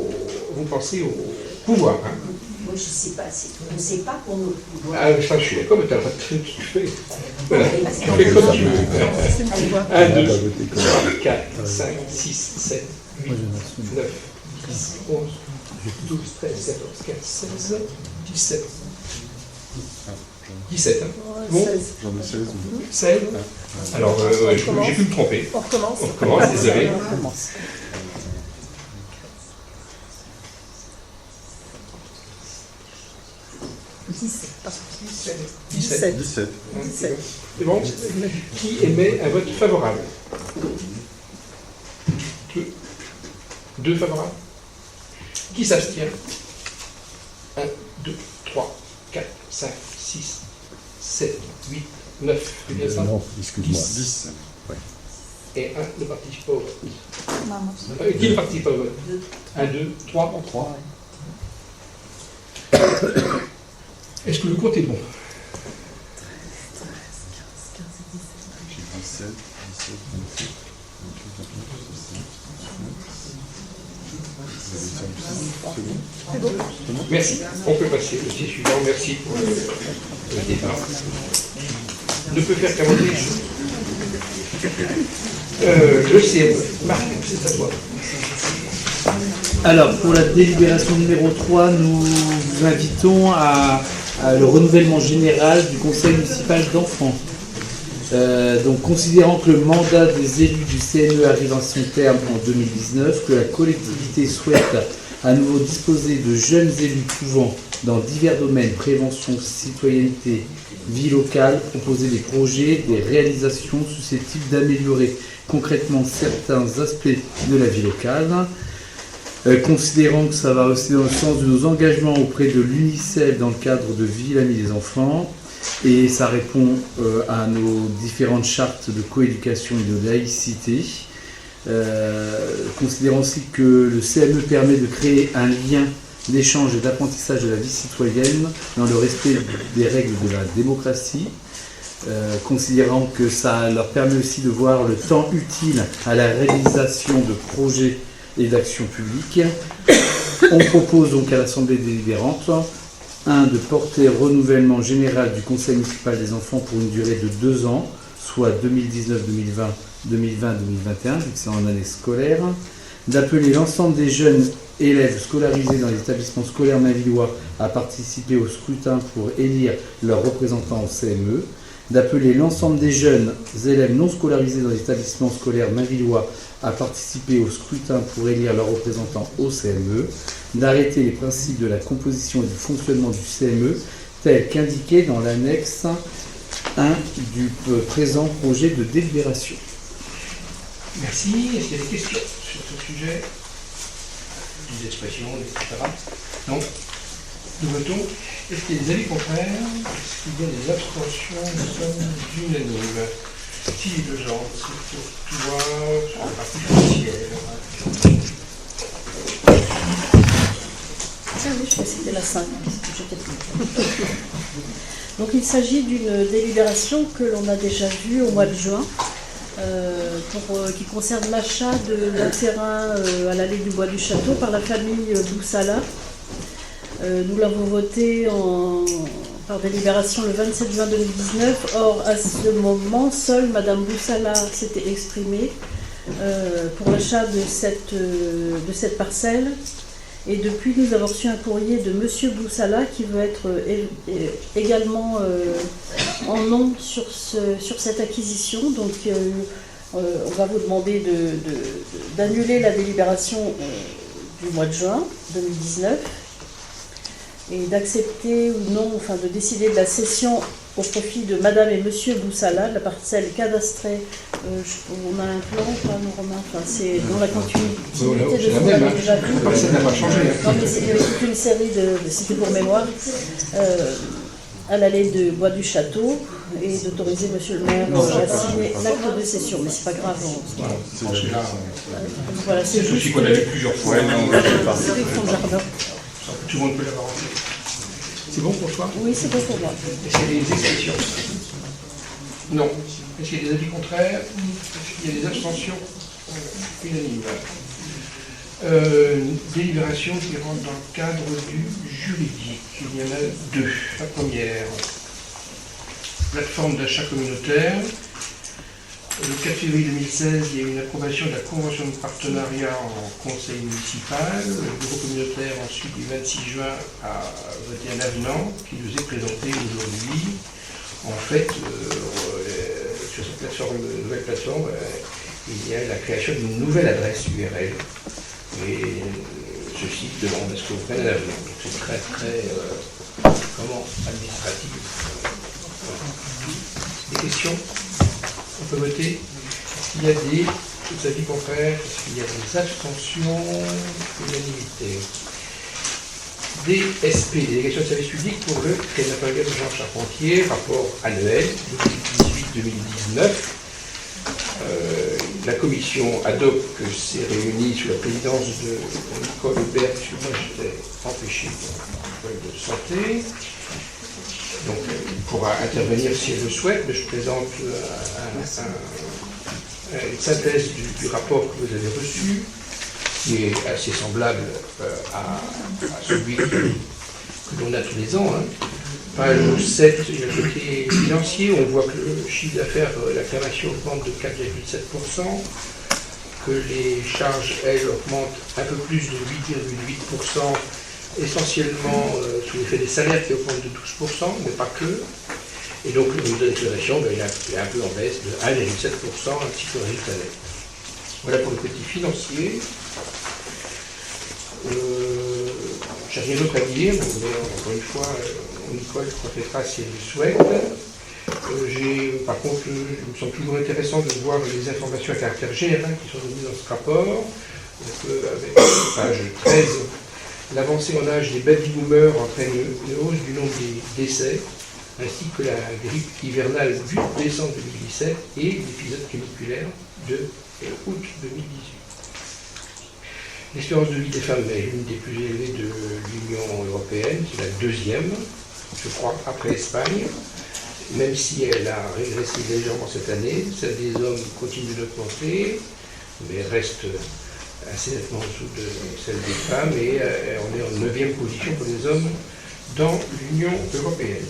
Speaker 1: pouvoir, hein?
Speaker 10: Moi, je ne sais pas. On ne sait pas pour nous.
Speaker 1: Ah, ça, je suis d'accord, mais tu as le droit de faire. Voilà, tu fais comme tu veux. 1, 2, 3, 4, 5, 6, 7, 8, 9, 10, 11, 12, 13, 14, 15, 16, 17. 17, hein? Bon.
Speaker 4: J'en ai 16.
Speaker 1: 16. Alors, j'ai pu me tromper.
Speaker 3: On recommence.
Speaker 1: On recommence, désolé.
Speaker 3: On recommence.
Speaker 1: 17.
Speaker 4: 17.
Speaker 1: C'est bon? Qui émet un vote favorable? 2 favorables. Qui s'abstient? 1, 2, 3, 4, 5, 6, 7, 8, 9. C'est bien ça?
Speaker 6: Non, excuse-moi.
Speaker 4: 10.
Speaker 1: Et 1 ne participe pas au vote. Qui ne participe pas au vote? 1, 2, 3.
Speaker 4: 3.
Speaker 1: Est-ce que le compte est bon?
Speaker 4: J'ai 27, 17, 27, 28, 29, 30. C'est bon?
Speaker 1: Merci. On peut passer au dossier suivant. Merci pour le débat. Ne peut faire qu'avancer les choses. Le CME. Marc, c'est à toi.
Speaker 11: Alors, pour la délibération numéro 3, nous vous invitons à le renouvellement général du conseil municipal d'enfants. Donc, considérant que le mandat des élus du CME arrive à son terme en 2019, que la collectivité souhaite à nouveau disposer de jeunes élus pouvant, dans divers domaines, prévention, citoyenneté, vie locale, proposer des projets, des réalisations susceptibles d'améliorer concrètement certains aspects de la vie locale. Considérant que ça va aussi dans le sens de nos engagements auprès de l'UNICEF dans le cadre de Vie, l'ami des enfants, et ça répond à nos différentes chartes de coéducation et de laïcité. Considérant aussi que le CME permet de créer un lien d'échange et d'apprentissage de la vie citoyenne dans le respect des règles de la démocratie. Considérant que ça leur permet aussi de voir le temps utile à la réalisation de projets et d'actions publiques. On propose donc à l'Assemblée délibérante 1. De porter renouvellement général du Conseil municipal des enfants pour une durée de 2 ans, soit 2019-2020, 2020-2021, vu que c'est en année scolaire. D'appeler l'ensemble des jeunes élèves scolarisés dans les établissements scolaires mainvillois à participer au scrutin pour élire leurs représentants au CME. D'appeler l'ensemble des jeunes élèves non scolarisés dans les établissements scolaires mainvillois à participer au scrutin pour élire leurs représentants au CME, d'arrêter les principes de la composition et du fonctionnement du CME tels qu'indiqués dans l'annexe 1 du présent projet de délibération.
Speaker 1: Merci. Est-ce qu'il y a des questions sur ce sujet? Des expressions, etc. Non. Nous votons. Est-ce qu'il y a des avis contraires? Est-ce qu'il y a des abstentions? Nous sommes unanimes. Si le genre, c'est pour toi, sur la partie financière.
Speaker 5: Ah oui, je crois que c'était la 5. Donc il s'agit d'une délibération que l'on a déjà vue au mois de juin, qui concerne l'achat d'un terrain à l'allée du Bois du Château par la famille Boussala. Nous l'avons voté par délibération le 27 juin 2019. Or, à ce moment, seule Madame Boussala s'était exprimée pour l'achat de cette parcelle. Et depuis, nous avons reçu un courrier de Monsieur Boussala qui veut être également en nom sur cette acquisition. Donc, on va vous demander d'annuler la délibération du mois de juin 2019 et d'accepter ou non, enfin de décider de la cession au profit de Madame et Monsieur Boussala, la parcelle cadastrée. On a un plan, nous Romain, enfin, c'est dans la continuité de ce qu'on avait déjà vu.
Speaker 1: La parcelle n'a pas changé.
Speaker 5: Non, mais c'est toute une série c'était pour mémoire, à l'allée de Bois du Château, et d'autoriser Monsieur le maire à signer l'acte de cession. Mais c'est pas grave. Voilà, c'est juste
Speaker 1: aussi qu'on a vu plusieurs fois.
Speaker 5: c'est des fonds de jardin.
Speaker 1: Tout le monde peut l'avoir en fait. C'est bon pour toi?
Speaker 5: Oui, c'est bon pour moi.
Speaker 1: Est-ce qu'il y a des exceptions? Non. Est-ce qu'il y a des avis contraires? Est-ce qu'il y a des abstentions? Unanime. Délibération qui rentre dans le cadre du juridique. Il y en a 2. La première, plateforme d'achat communautaire. Le 4 février 2016, il y a eu une approbation de la convention de partenariat en conseil municipal. Le bureau communautaire, ensuite, du 26 juin, a voté un avenant qui nous est présenté aujourd'hui. En fait, sur cette nouvelle plateforme, il y a la création d'une nouvelle adresse URL. Et ceci demande à ce qu'on prenne un avenant. Donc c'est très, très, purement administrative. Des questions? On peut voter. Est-ce qu'il y a des avis contraires? Est-ce qu'il y a des abstentions? Unanimité. DSP, délégation de service public pour le crématorium Jean Charpentier, rapport annuel 2018-2019. La commission ad hoc s'est réunie sous la présidence de Nicole Aubert, puisque moi j'étais empêché pour problème de santé. Donc il pourra intervenir si elle le souhaite, mais je présente une synthèse du rapport que vous avez reçu, qui est assez semblable à celui que l'on a tous les ans. Page 7, il y a le côté financier, on voit que le chiffre d'affaires, la crémation augmente de 4,7%, que les charges, elles, augmentent un peu plus de 8,8%, essentiellement sous l'effet des salaires qui augmentent de 12%, mais pas que. Et donc le niveau de déclaration, il est un peu en baisse de 1,7%, ainsi que le résultat net. Voilà pour le côté financier. J'ai rien d'autre à dire, mais encore une fois, Nicole complétera si elle le souhaite. Par contre, il me semble toujours intéressant de voir les informations à caractère général qui sont données dans ce rapport. Avec page 13, l'avancée en âge des baby-boomers entraîne une hausse du nombre des décès, ainsi que la grippe hivernale du décembre 2017 et l'épisode caniculaire de août 2018. L'espérance de vie des femmes est l'une des plus élevées de l'Union européenne, c'est la deuxième, je crois, après l'Espagne, même si elle a régressé légèrement cette année. Celle des hommes continue d'augmenter, mais reste assez nettement en dessous de celle des femmes, et on est en 9e position pour les hommes dans l'Union européenne.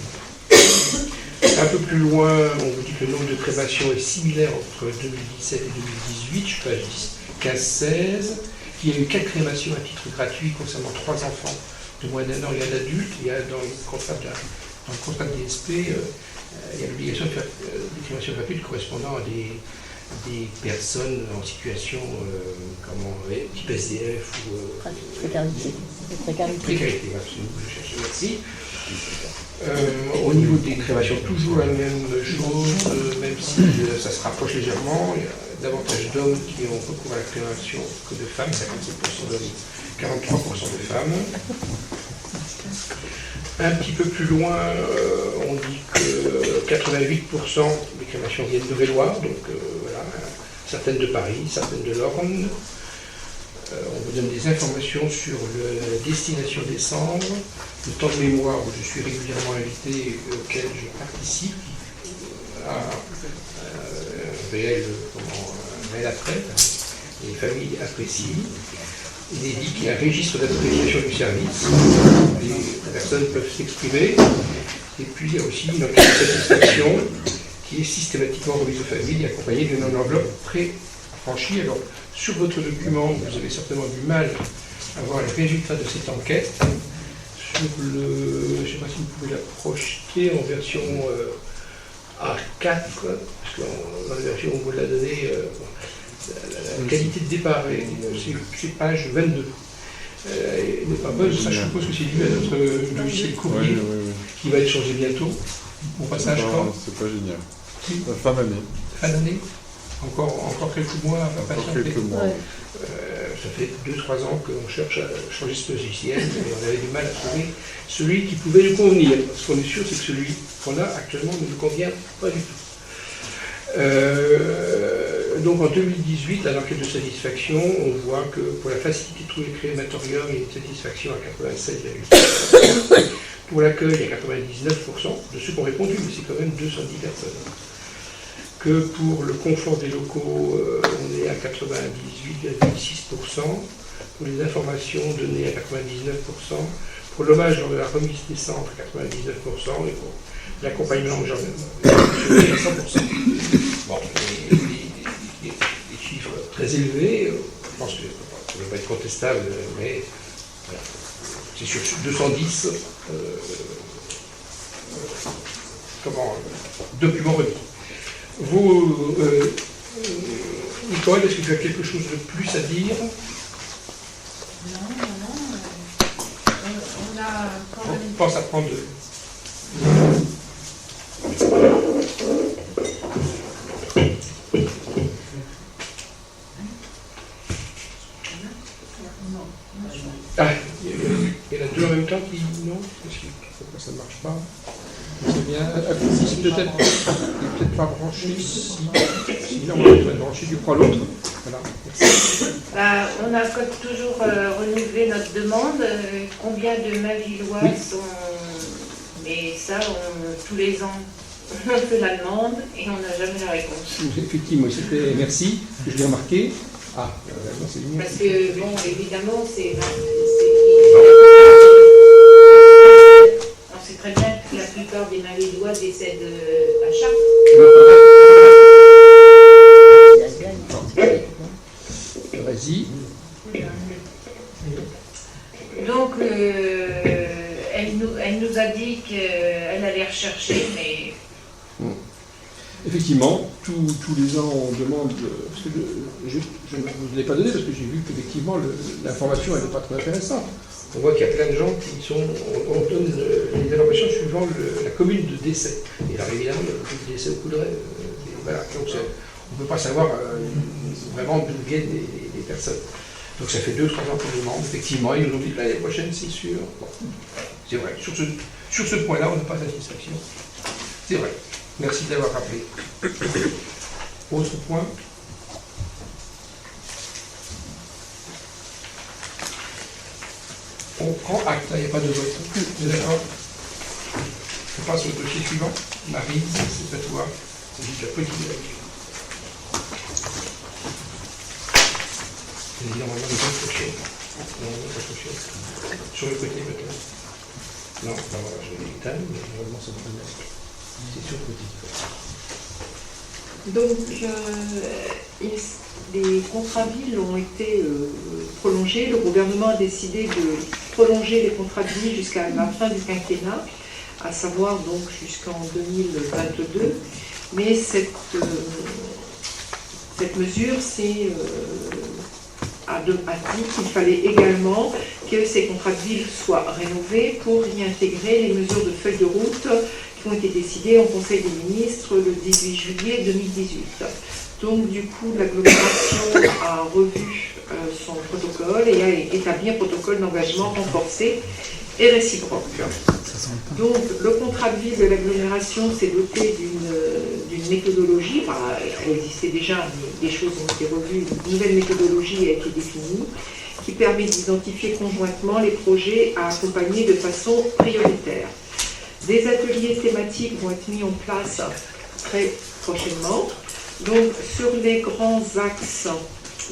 Speaker 1: Un peu plus loin, on vous dit que le nombre de crémations est similaire entre 2017 et 2018, je passe 15-16. Il y a eu 4 crémations à titre gratuit concernant 3 enfants de moins d'1 an et un adulte. Il y a dans le contrat de DSP, il y a l'obligation de faire des crémations gratuites correspondant à des personnes en situation type SDF ou
Speaker 5: précarité.
Speaker 1: Précarité, absolument, je cherche, merci. Au niveau des crémations, toujours la même chose, même si ça se rapproche légèrement. Il y a davantage d'hommes qui ont recours à la crémation que de femmes, 57% d'hommes, 43% de femmes. Un petit peu plus loin, on dit que 88% des crémations viennent de Véloire, donc voilà, certaines de Paris, certaines de l'Orne. On vous donne des informations sur la destination des cendres, le temps de mémoire où je suis régulièrement invité, auquel je participe, à un réel attrait, les familles apprécient. Il est dit qu'il y a un registre d'appréciation du service, les personnes peuvent s'exprimer, et puis il y a aussi une enquête de satisfaction qui est systématiquement remise aux familles, accompagnée d'une enveloppe pré-franchie. Alors, sur votre document, vous avez certainement du mal à voir les résultats de cette enquête. Sur je ne sais pas si vous pouvez la projeter en version A4, parce que dans la version où vous l'a donnée, la qualité de départ, c'est page 22. Elle n'est pas bonne, ça je suppose que c'est dû à notre logiciel courrier qui va être changé bientôt. Au passage, quand
Speaker 4: c'est pas génial.
Speaker 1: Si.
Speaker 4: Fin d'année.
Speaker 1: Fin d'année. Encore quelques mois à patienter.
Speaker 4: Quelques mois.
Speaker 1: Ça fait 2-3 ans qu'on cherche à changer ce logiciel, et on avait du mal à trouver celui qui pouvait nous convenir. Ce qu'on est sûr, c'est que celui qu'on a actuellement ne nous convient pas du tout. Donc en 2018, à l'enquête de satisfaction, on voit que pour la facilité de trouver le crématorium, il y a une satisfaction à 87,5%. Pour l'accueil, il y a 99% de ceux qui ont répondu, mais c'est quand même 210 personnes. Que pour le confort des locaux, on est à 98,6%. Pour les informations données à 99%. Pour l'hommage lors de la remise des cendres, 99%. Et pour l'accompagnement, à 100%. Bon, des chiffres très élevés. Je pense que ça ne va pas être contestable, mais voilà. C'est sur 210 documents remis. Vous, Nicole, est-ce que tu as quelque chose de plus à dire?
Speaker 12: Non. On a quand même...
Speaker 1: On pense à prendre marche pas. C'est bien. C'est peut-être pas branché ici. Sinon, on va brancher du coup à l'autre. Voilà.
Speaker 12: Bah, on a comme toujours renouvelé notre demande. Combien de Mavillois sont. Mais ça, tous les ans, on fait la demande et on n'a jamais la réponse.
Speaker 1: Effectivement, c'était merci, je l'ai remarqué. Ah, c'est mignon.
Speaker 12: Parce que, bon, évidemment, on sait très bien que la plupart des Mavillois décèdent à Chartres.
Speaker 1: Vas-y.
Speaker 12: Donc, elle nous a dit qu'elle allait rechercher, mais...
Speaker 1: Effectivement, tous les ans on demande, parce que je ne vous l'ai pas donné parce que j'ai vu qu'effectivement l'information n'est pas très intéressante. On voit qu'il y a plein de gens on donne les informations suivant la commune de décès. Et alors évidemment, il y a beaucoup de décès au Coudray. Voilà, donc on ne peut pas savoir vraiment d'où viennent les personnes. Donc ça fait 2-3 ans qu'on demande, effectivement, ils nous ont dit que l'année prochaine, c'est sûr. Bon, c'est vrai, sur ce point-là, on n'a pas de satisfaction. C'est vrai. Merci de l'avoir rappelé. Autre point. On prend acte, il n'y a pas de vote. Vous êtes d'accord? On passe au dossier suivant. Marie, c'est à toi. Il s'agit de la politique de la ville. Il y a normalement des autres prochaines. Sur le côté peut-être. Non, ben voilà, je vais l'éteindre, mais normalement ça devrait être. C'est sur le côté.
Speaker 9: Donc, les contrats villes ont été prolongés. Le gouvernement a décidé de prolonger les contrats de ville jusqu'à la fin du quinquennat, à savoir donc jusqu'en 2022. Mais cette mesure a dit qu'il fallait également que ces contrats de ville soient rénovés pour y intégrer les mesures de feuille de route qui ont été décidées en Conseil des ministres le 18 juillet 2018. Donc du coup, l'agglomération a revu son protocole et a établi un protocole d'engagement renforcé et réciproque. Donc le contrat de ville de l'agglomération s'est doté d'une méthodologie, elle existait déjà, mais des choses ont été revues, une nouvelle méthodologie a été définie, qui permet d'identifier conjointement les projets à accompagner de façon prioritaire. Des ateliers thématiques vont être mis en place très prochainement. Donc, sur les grands axes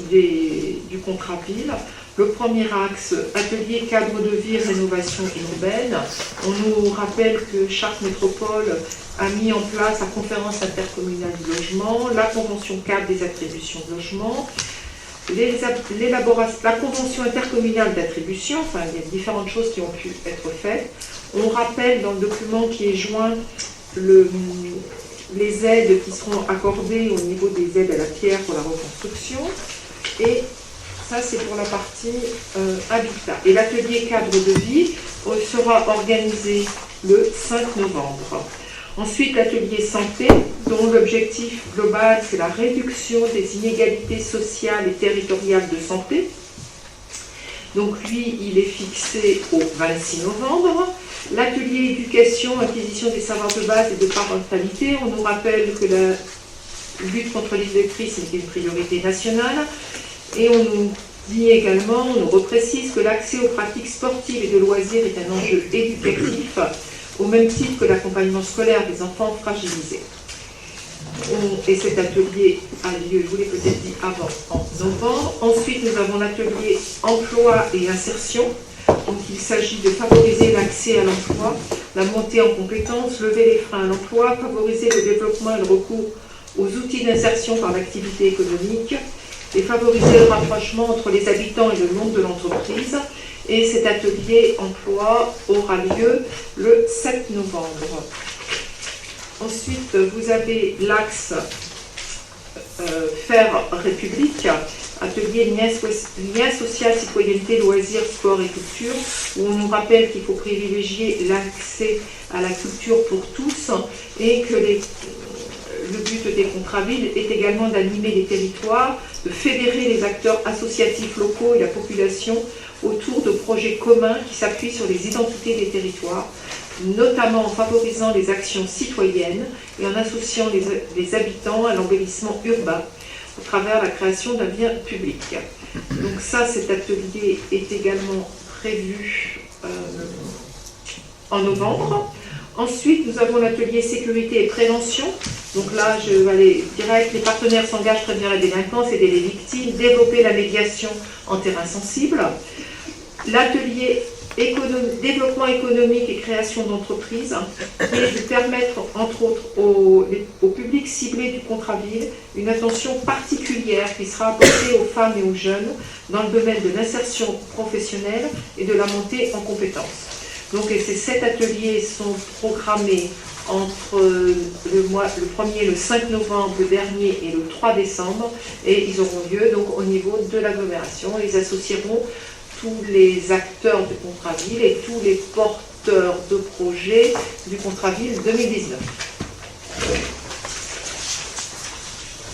Speaker 9: du contrat ville, le premier axe, atelier cadre de vie, rénovation urbaine. On nous rappelle que chaque métropole a mis en place la conférence intercommunale du logement, la convention cadre des attributions de logement, la convention intercommunale d'attribution, enfin il y a différentes choses qui ont pu être faites. On rappelle dans le document qui est joint les aides qui seront accordées au niveau des aides à la pierre pour la reconstruction. Et ça, c'est pour la partie habitat. Et l'atelier cadre de vie sera organisé le 5 novembre. Ensuite, l'atelier santé, dont l'objectif global, c'est la réduction des inégalités sociales et territoriales de santé. Donc lui, il est fixé au 26 novembre. L'atelier éducation, acquisition des savoirs de base et de parentalité, on nous rappelle que la lutte contre l'illettrisme est une priorité nationale. Et on nous dit également, on nous reprécise que l'accès aux pratiques sportives et de loisirs est un enjeu éducatif, au même titre que l'accompagnement scolaire des enfants fragilisés. Et cet atelier a lieu, je vous l'ai peut-être dit avant, en novembre. Ensuite, nous avons l'atelier emploi et insertion. Donc, il s'agit de favoriser l'accès à l'emploi, la montée en compétences, lever les freins à l'emploi, favoriser le développement et le recours aux outils d'insertion par l'activité économique, et favoriser le rapprochement entre les habitants et le monde de l'entreprise. Et cet atelier emploi aura lieu le 7 novembre. Ensuite, vous avez l'axe Faire République, atelier lien social, citoyenneté, loisirs, sport et culture, où on nous rappelle qu'il faut privilégier l'accès à la culture pour tous et que le but des contrats villes est également d'animer les territoires, de fédérer les acteurs associatifs locaux et la population autour de projets communs qui s'appuient sur les identités des territoires notamment en favorisant les actions citoyennes et en associant les habitants à l'embellissement urbain à travers la création d'un bien public. Donc ça, cet atelier est également prévu en novembre. Ensuite, nous avons l'atelier sécurité et prévention. Donc là, je vais aller direct. Les partenaires s'engagent à prévenir la délinquance, aider les victimes, développer la médiation en terrain sensible. L'atelier développement économique et création d'entreprises, qui est de permettre, entre autres, au public ciblé du Contraville, une attention particulière qui sera apportée aux femmes et aux jeunes dans le domaine de l'insertion professionnelle et de la montée en compétences. Donc, ces 7 ateliers sont programmés entre le 1er et le 5 novembre, le dernier et le 3 décembre, et ils auront lieu donc au niveau de l'agglomération. Ils associeront tous les acteurs du Contraville et tous les porteurs de projets du Contraville 2019.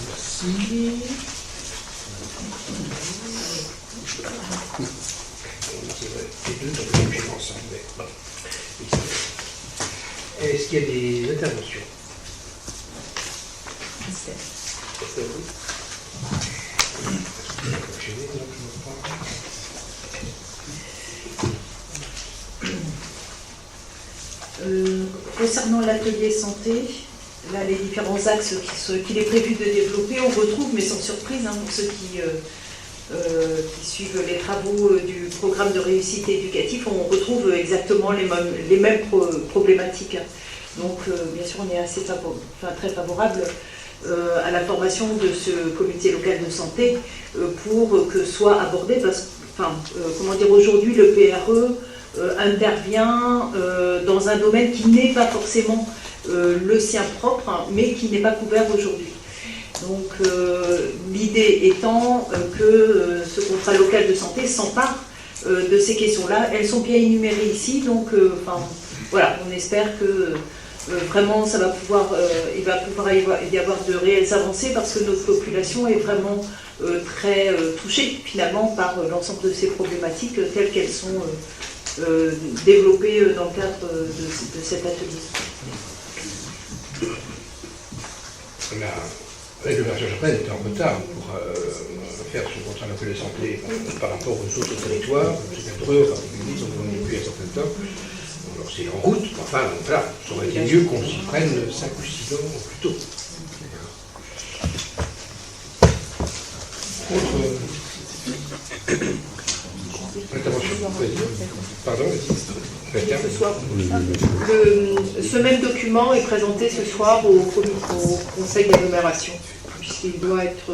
Speaker 1: Merci. Les deux sont obligés ensemble, mais bon. Est-ce qu'il y a des interventions?
Speaker 8: Concernant l'atelier santé, là, les différents axes qu'il est prévu de développer, on retrouve, mais sans surprise, pour ceux qui suivent les travaux du programme de réussite éducatif, on retrouve exactement les mêmes problématiques. Donc, bien sûr, on est très favorable à la formation de ce comité local de santé pour que soit abordé, aujourd'hui, le PRE intervient dans un domaine qui n'est pas forcément le sien propre, mais qui n'est pas couvert aujourd'hui. Donc l'idée étant que ce contrat local de santé s'empare de ces questions-là. Elles sont bien énumérées ici, donc voilà, on espère que vraiment il va pouvoir y avoir de réelles avancées parce que notre population est vraiment très touchée finalement par l'ensemble de ces problématiques telles qu'elles sont développées dans le cadre de cet atelier.
Speaker 1: Avec le maréchal Chapelain était en retard pour faire ce contrat local de santé par rapport aux autres territoires, c'est 4 heures, on est depuis un certain temps. Alors c'est en route, enfin voilà, ça aurait été mieux qu'on s'y prenne 5 ou 6 ans plus tôt. Autre intervention, pardon,
Speaker 9: ce même document est présenté ce soir au conseil d'agglomération, puisqu'il doit être,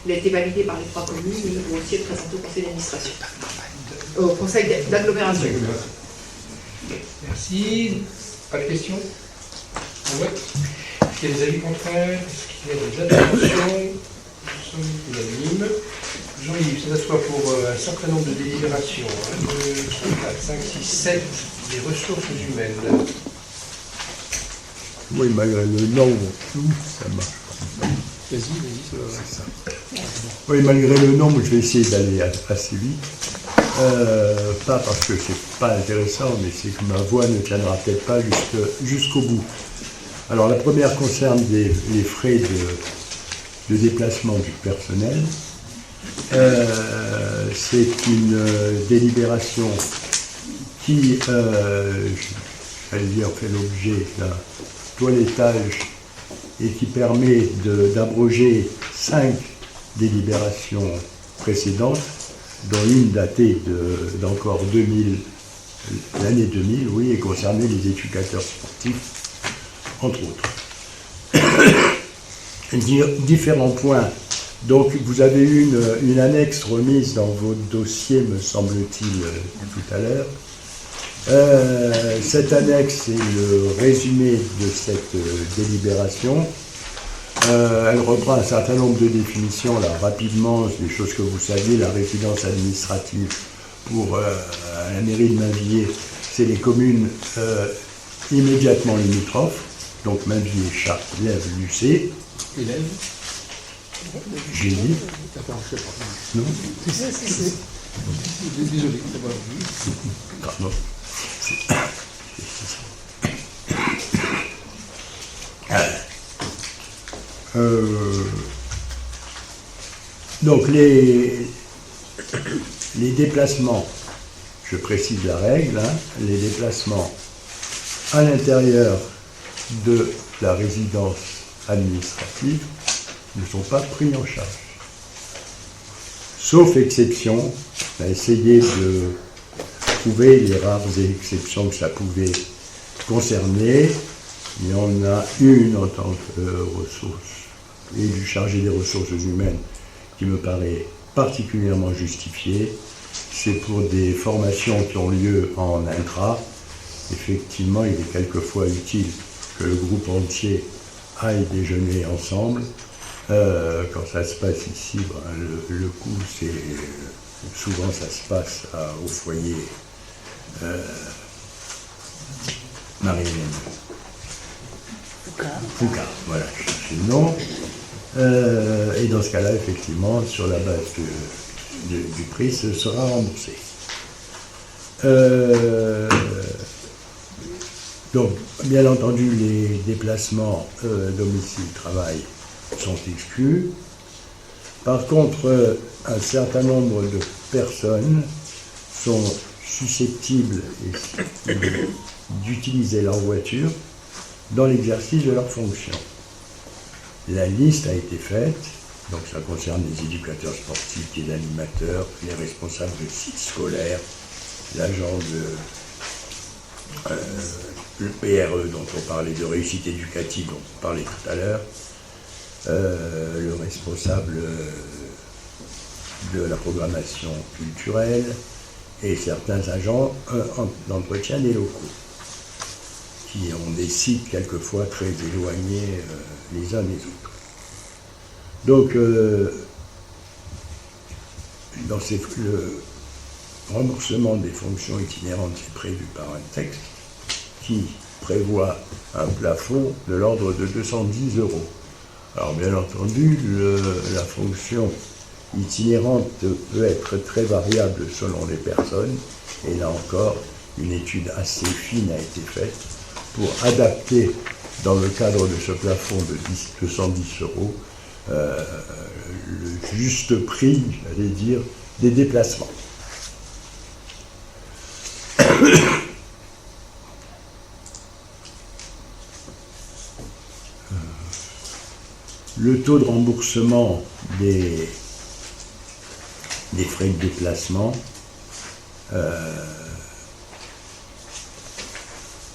Speaker 9: il a été validé par les 3 communes, mais il doit aussi être présenté au conseil d'administration, au conseil d'agglomération.
Speaker 1: Merci. Pas de questions? On vote. Est-ce qu'il y a des avis contraires? Est-ce qu'il y a des abstentions? Nous sommes unanimes. Jean-Yves, ça soit pour un certain nombre de délibérations. 1, 2, 3, 4, 5, 6, 7 des ressources humaines.
Speaker 6: Oui, malgré le nombre, ça marche.
Speaker 1: Vas-y, ça va.
Speaker 6: Oui, malgré le nombre, je vais essayer d'aller assez vite. Pas parce que c'est pas intéressant, mais c'est que ma voix ne tiendra peut-être pas jusqu'au bout. Alors la première concerne les frais de déplacement du personnel. C'est une délibération qui, j'allais dire, fait l'objet d'un toilettage et qui permet d'abroger 5 délibérations précédentes, dont une datée d'encore l'année 2000, oui, et concernait les éducateurs sportifs, entre autres. Différents points. Donc, vous avez eu une annexe remise dans votre dossier, me semble-t-il, tout à l'heure. Cette annexe est le résumé de cette délibération. Elle reprend un certain nombre de définitions, là, rapidement, des choses que vous saviez. La résidence administrative pour la mairie de Mainvilliers, c'est les communes immédiatement limitrophes, donc Mainvilliers, Chartres, Lèves, Lucé.
Speaker 1: Élèves.
Speaker 6: J'ai dit. Non.
Speaker 1: Désolé.
Speaker 6: Pardon. Donc les déplacements, je précise la règle, hein, les déplacements à l'intérieur de la résidence administrative ne sont pas pris en charge. Sauf exception, on a essayé de trouver les rares exceptions que ça pouvait concerner. Il y en a une en tant que ressource et du chargé des ressources humaines qui me paraît particulièrement justifiée. C'est pour des formations qui ont lieu en intra. Effectivement, il est quelquefois utile que le groupe entier aille déjeuner ensemble. Quand ça se passe ici, le coup, c'est souvent ça se passe au foyer Marie-Hélène Foucault, voilà, je cherche le nom. Et dans ce cas-là, effectivement, sur la base du prix, ce sera remboursé. Donc, bien entendu, les déplacements domicile-travail sont exclus. Par contre, un certain nombre de personnes sont susceptibles d'utiliser leur voiture dans l'exercice de leurs fonctions. La liste a été faite, donc ça concerne les éducateurs sportifs, les animateurs, les responsables de sites scolaires, l'agent le PRE dont on parlait, de réussite éducative dont on parlait tout à l'heure, le responsable de la programmation culturelle et certains agents d'entretien des locaux, qui ont des sites quelquefois très éloignés les uns des autres. Donc, le remboursement des fonctions itinérantes est prévu par un texte qui prévoit un plafond de l'ordre de 210 €. Alors bien entendu, la fonction itinérante peut être très variable selon les personnes, et là encore, une étude assez fine a été faite pour adapter, dans le cadre de ce plafond de 210 €, le juste prix, j'allais dire, des déplacements. Le taux de remboursement des frais de déplacement,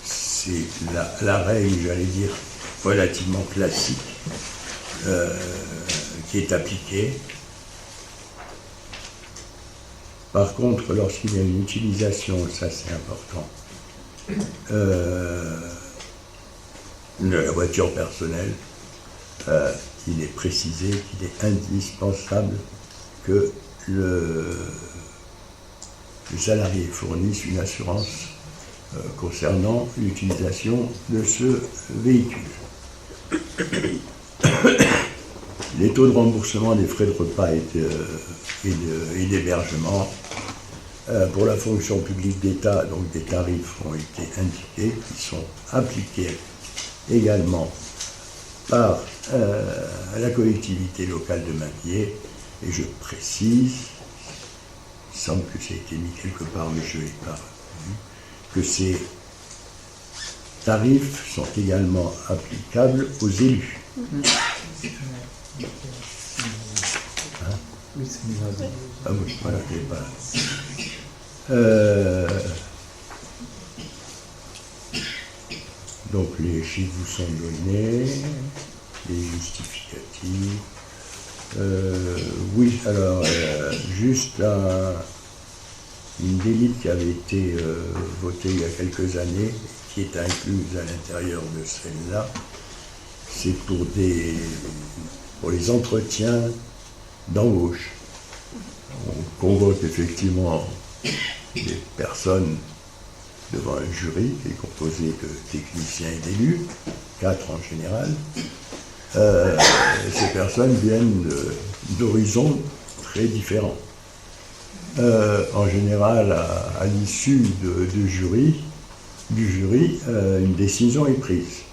Speaker 6: c'est la règle, j'allais dire, relativement classique qui est appliquée. Par contre, lorsqu'il y a une utilisation, ça c'est important, de la voiture personnelle, il est précisé qu'il est indispensable que le salarié fournisse une assurance concernant l'utilisation de ce véhicule. Les taux de remboursement des frais de repas et d'hébergement pour la fonction publique d'État, donc des tarifs ont été indiqués, qui sont appliqués également par la collectivité locale de Mainviers, et je précise, il semble que ça a été mis quelque part, mais je n'ai pas vu, que ces tarifs sont également applicables aux élus. Hein? Ah oui, voilà, je n'ai pas. Donc les chiffres vous sont donnés, les justificatifs. Oui, alors, juste une délite qui avait été votée il y a quelques années, qui est incluse à l'intérieur de celle-là, c'est pour les entretiens d'embauche. On convoque effectivement des personnes devant un jury qui est composé de techniciens et d'élus, 4 en général. Ces personnes viennent d'horizons très différents. En général, à l'issue du jury, une décision est prise.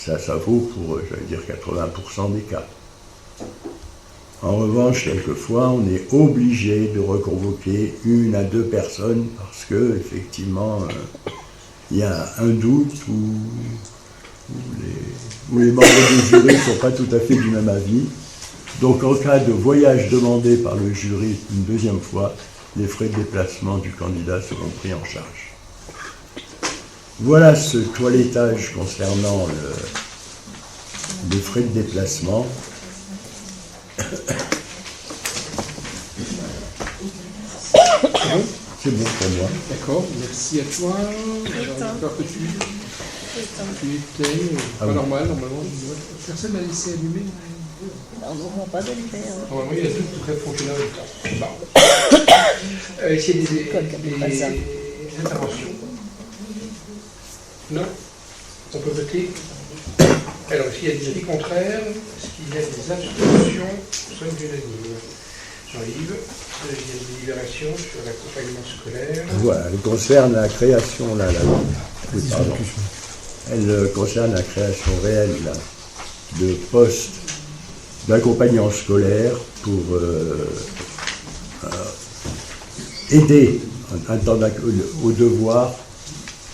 Speaker 6: Ça vaut pour, j'allais dire, 80% des cas. En revanche, quelquefois, on est obligé de reconvoquer 1 à 2 personnes parce que, effectivement, il y a un doute ou les membres du jury ne sont pas tout à fait du même avis. Donc, en cas de voyage demandé par le jury une deuxième fois, les frais de déplacement du candidat seront pris en charge. Voilà ce toilettage concernant les frais de déplacement. C'est bon pour moi.
Speaker 1: D'accord, merci à toi. J'aurais peur que tu éteignes. Pas normal, normalement. Personne n'a laissé allumer.
Speaker 5: On n'aura pas d'allumer.
Speaker 1: Normalement, il y a tout très fonctionnel en même temps. Bon. S'il y a des interventions. Non. On peut voter. Alors, s'il y a des avis contraires, est-ce qu'il y a des abstentions? Nous sommes unanimes. Jean-Yves, il y a une délibération sur l'accompagnement scolaire.
Speaker 6: Voilà, elle concerne la création, elle concerne la création réelle de postes d'accompagnant scolaire pour aider un temps au devoir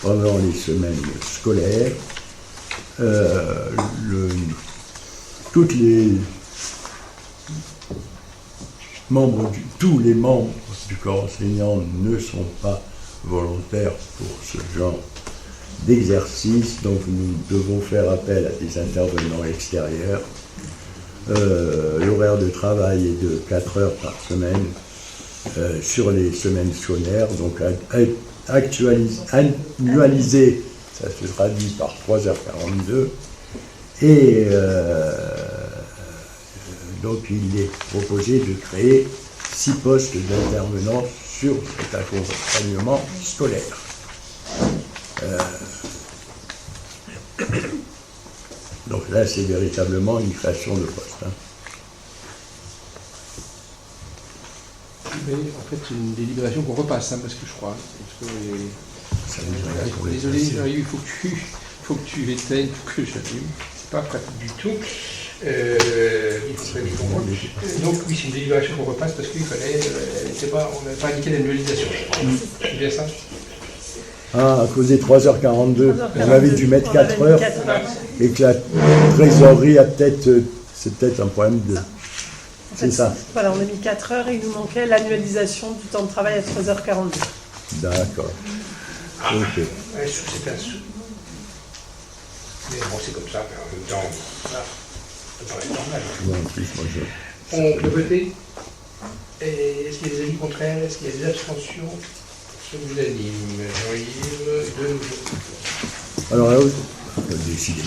Speaker 6: pendant les semaines scolaires. Tous les membres du corps enseignant ne sont pas volontaires pour ce genre d'exercice, donc nous devons faire appel à des intervenants extérieurs. L'horaire de travail est de 4 heures par semaine sur les semaines scolaires, donc annualisé, ça se traduit par 3h42, et donc il est proposé de créer 6 postes d'intervenants sur cet accompagnement scolaire. Donc là, c'est véritablement une création de poste.
Speaker 1: Mais en fait, c'est une délibération qu'on repasse, parce que je crois. Désolé, Jean-Yves, il faut que tu éteignes, il faut que j'allume. C'est pas pratique du tout. Donc oui, c'est une délibération qu'on repasse parce qu'il fallait, on n'avait pas indiqué l'annualisation. C'est bien ça?
Speaker 6: Ah, à cause des 3h42, on avait dû mettre 4 heures, et que la trésorerie c'est peut-être un problème de... C'est ça.
Speaker 3: Voilà, on a mis 4 heures et il nous manquait l'annualisation du temps de travail à 3h42.
Speaker 6: D'accord. Ok.
Speaker 1: C'est un sou. Mais bon, c'est comme ça, mais en même temps, ça paraît normal. On peut voter. Est-ce qu'il y a des avis contraires? Est-ce qu'il y a des abstentions? C'est unanime. Jean-Yves, de nouveau.
Speaker 6: Alors là, on va décider.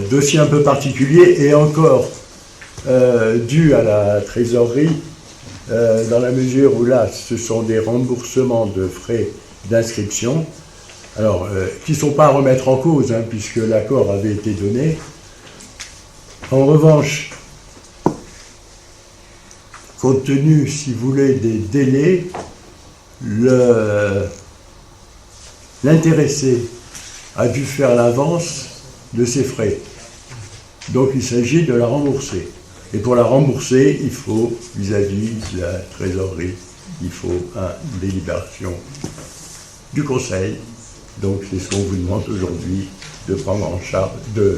Speaker 6: Dossier un peu particulier et encore dû à la trésorerie, dans la mesure où là, ce sont des remboursements de frais d'inscription, alors qui ne sont pas à remettre en cause, puisque l'accord avait été donné. En revanche, compte tenu, si vous voulez, des délais, l'intéressé a dû faire l'avance de ses frais. Donc il s'agit de la rembourser. Et pour la rembourser, il faut, vis-à-vis de la trésorerie, il faut une délibération du Conseil. Donc c'est ce qu'on vous demande aujourd'hui, de prendre en charge, de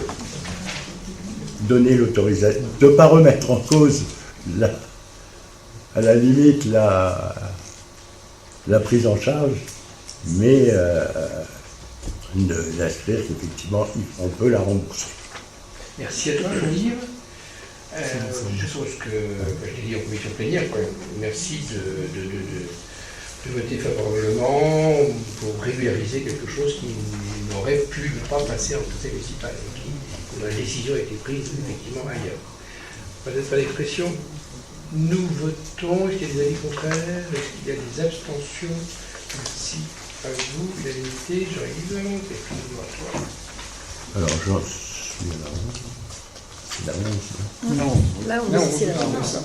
Speaker 6: donner l'autorisation, de ne pas remettre en cause, à la limite, la prise en charge, mais d'inscrire qu'effectivement, on peut la rembourser.
Speaker 1: Merci à toi, Jean-Yves. Je suppose que je l'ai dit en commission plénière, merci de voter favorablement pour régulariser quelque chose qui n'aurait pu ne pas passer en conseil municipal, où la décision a été prise effectivement ailleurs. Peut-être pas d'expression. Nous votons. Est-ce qu'il y a des avis contraires? Est-ce qu'il y a des abstentions? Merci à vous. L'unanimité, Jean-Yves, c'est tout à toi.
Speaker 6: Alors, j'en suis à la 11. C'est la 11.
Speaker 3: Non, là, c'est la 11.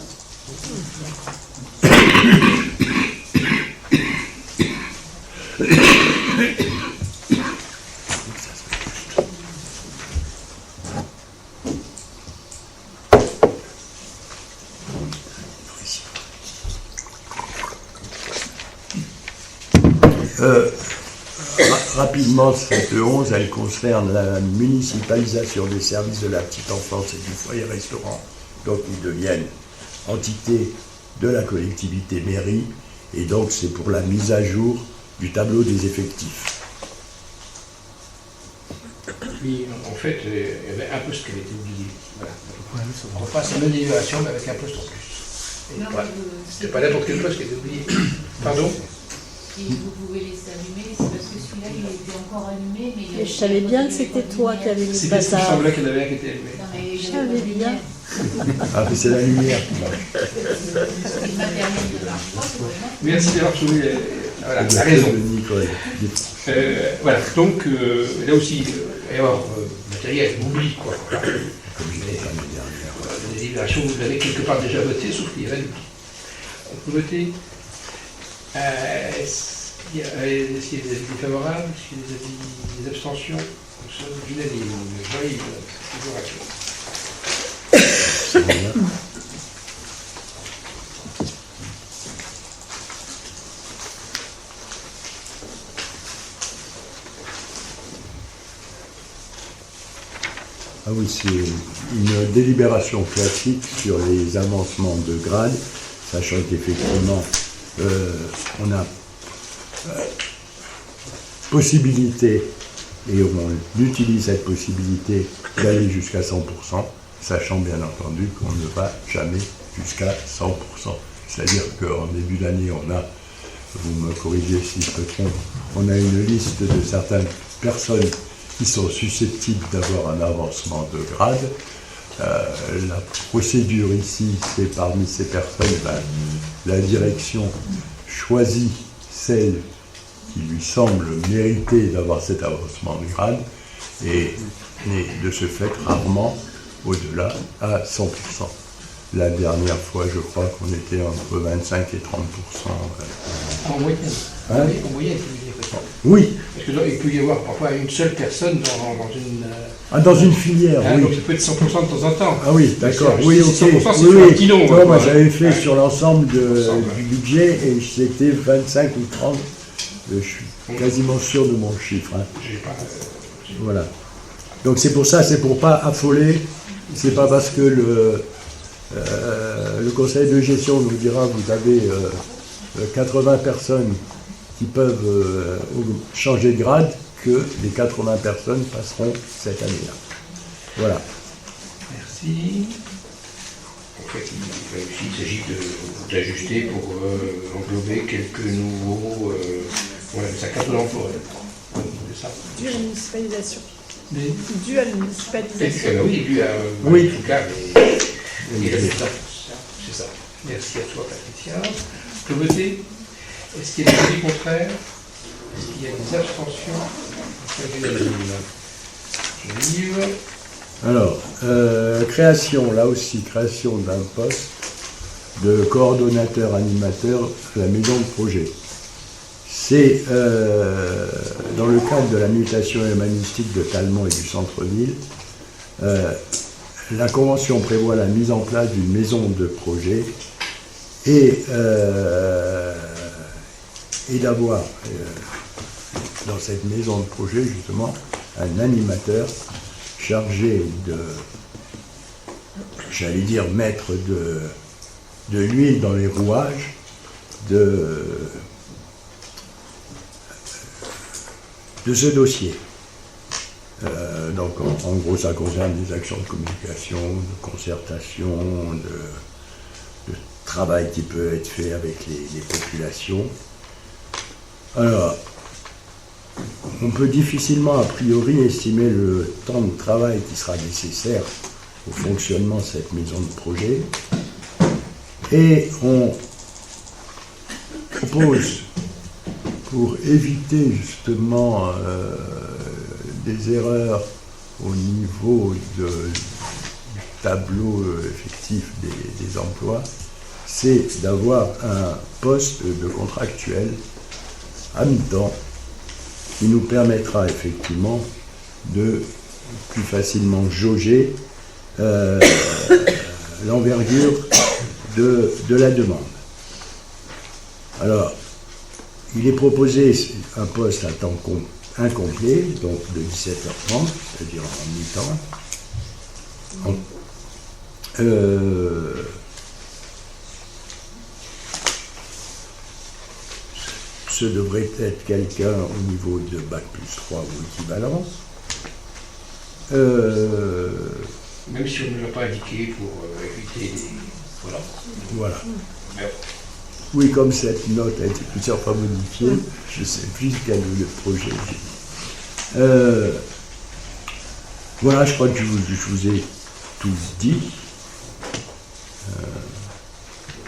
Speaker 6: Rapidement, cette 11, elle concerne la municipalisation des services de la petite enfance et du foyer-restaurant. Donc, ils deviennent entité de la collectivité mairie. Et donc, c'est pour la mise à jour du tableau des effectifs.
Speaker 1: Oui, en fait, il y avait un poste qui avait été oublié. Voilà. On repasse à la délibération, mais avec un poste en plus. Et voilà. C'était pas n'importe quel poste qui était oublié. Pardon?
Speaker 12: Si vous pouvez laisser allumer, c'est parce que celui-là, il était encore allumé, mais...
Speaker 5: Et je savais bien que c'était toi qui avais mis
Speaker 1: C'est
Speaker 5: le
Speaker 1: parce qu'il me
Speaker 5: bazar.
Speaker 1: semblait qu'il y en avait un qui était allumé.
Speaker 12: Non, mais
Speaker 5: Je savais bien.
Speaker 6: Ah, mais c'est la lumière qui marche.
Speaker 12: le matériel ne marche pas, c'est vraiment...
Speaker 1: Merci d'avoir soulevé voilà, la raison.
Speaker 6: Nicole.
Speaker 1: Voilà, donc là aussi, il va y avoir matériel, oublie quoi. Voilà.
Speaker 6: Comme je l'ai dit l'année dernière.
Speaker 1: La délibération, vous l'avez quelque part déjà voté, sauf qu'il y avait l'oubli. On peut voter. Est-ce qu'il y a des avis défavorables? Est-ce qu'il y a des abstentions? Nous sommes unanimes. Jean-Yves, toujours à toi.
Speaker 6: Ah oui, c'est une délibération classique sur les avancements de grade, sachant qu'effectivement, on a possibilité, et on utilise cette possibilité d'aller jusqu'à 100%, sachant bien entendu qu'on ne va jamais jusqu'à 100%. C'est-à-dire qu'en début d'année, on a, vous me corrigez si je me trompe, on a une liste de certaines personnes qui sont susceptibles d'avoir un avancement de grade. La procédure ici, c'est parmi ces personnes, la direction choisit celle qui lui semble mériter d'avoir cet avancement de grade et de ce fait rarement au-delà à 100%. La dernière fois, je crois qu'on était entre 25 et 30%.
Speaker 1: En moyenne.
Speaker 6: Hein?
Speaker 1: Oui, en moyenne, tu veux dire.
Speaker 6: Oui.
Speaker 1: Parce qu'il peut y avoir parfois une seule personne dans une...
Speaker 6: dans une filière, oui.
Speaker 1: Donc ça peut être 100% de temps en temps.
Speaker 6: Ah oui, d'accord.
Speaker 1: Si
Speaker 6: Oui,
Speaker 1: c'est
Speaker 6: ok.
Speaker 1: 100%, c'est
Speaker 6: Oui,
Speaker 1: sur un
Speaker 6: oui.
Speaker 1: kilo.
Speaker 6: Non, moi j'avais fait sur l'ensemble du budget et c'était 25 ou 30. Je suis quasiment sûr de mon chiffre. Hein. Voilà. Donc c'est pour ça, c'est pour pas affoler. C'est pas parce que le conseil de gestion nous dira vous avez 80 personnes qui peuvent changer de grade que les 80 personnes passeront cette année-là. Voilà.
Speaker 1: Merci. En fait, il s'agit d'ajuster pour englober quelques nouveaux... voilà, ça carte de l'emploi. C'est ça.
Speaker 3: Dû à la municipalisation.
Speaker 1: Mais...
Speaker 3: Dû à la municipalisation.
Speaker 1: Oui, dû à...
Speaker 6: Oui.
Speaker 1: En tout cas, et l'assistance. C'est ça. Merci à toi, Patricia. Je peux voter. Est-ce qu'il y a des avis contraires? Est-ce qu'il y a des abstentions? Jean-Yves.
Speaker 6: Alors, création, là aussi, création d'un poste de coordonnateur animateur à la maison de projet. C'est dans le cadre de la mutation humanistique de Talmont et du centre-ville. La convention prévoit la mise en place d'une maison de projet et d'avoir dans cette maison de projet justement un animateur chargé de, j'allais dire, mettre de l'huile dans les rouages, de ce dossier. Donc en gros ça concerne des actions de communication, de concertation, de travail qui peut être fait avec les populations. Alors, on peut difficilement a priori estimer le temps de travail qui sera nécessaire au fonctionnement de cette maison de projet. Et on propose, pour éviter justement des erreurs au niveau du tableau effectif des emplois, c'est d'avoir un poste de contractuel à mi-temps qui nous permettra effectivement de plus facilement jauger l'envergure de la demande. Alors, il est proposé un poste à temps incomplet, donc de 17h30, c'est-à-dire en mi-temps. Ce devrait être quelqu'un au niveau de Bac plus 3 ou équivalence.
Speaker 1: Même si on ne l'a pas indiqué pour éviter les... Voilà.
Speaker 6: Voilà.
Speaker 1: Mais-
Speaker 6: Oui, comme cette note a été plusieurs fois modifiée, je ne sais plus quel est le projet. Voilà, je crois que je vous ai tout dit.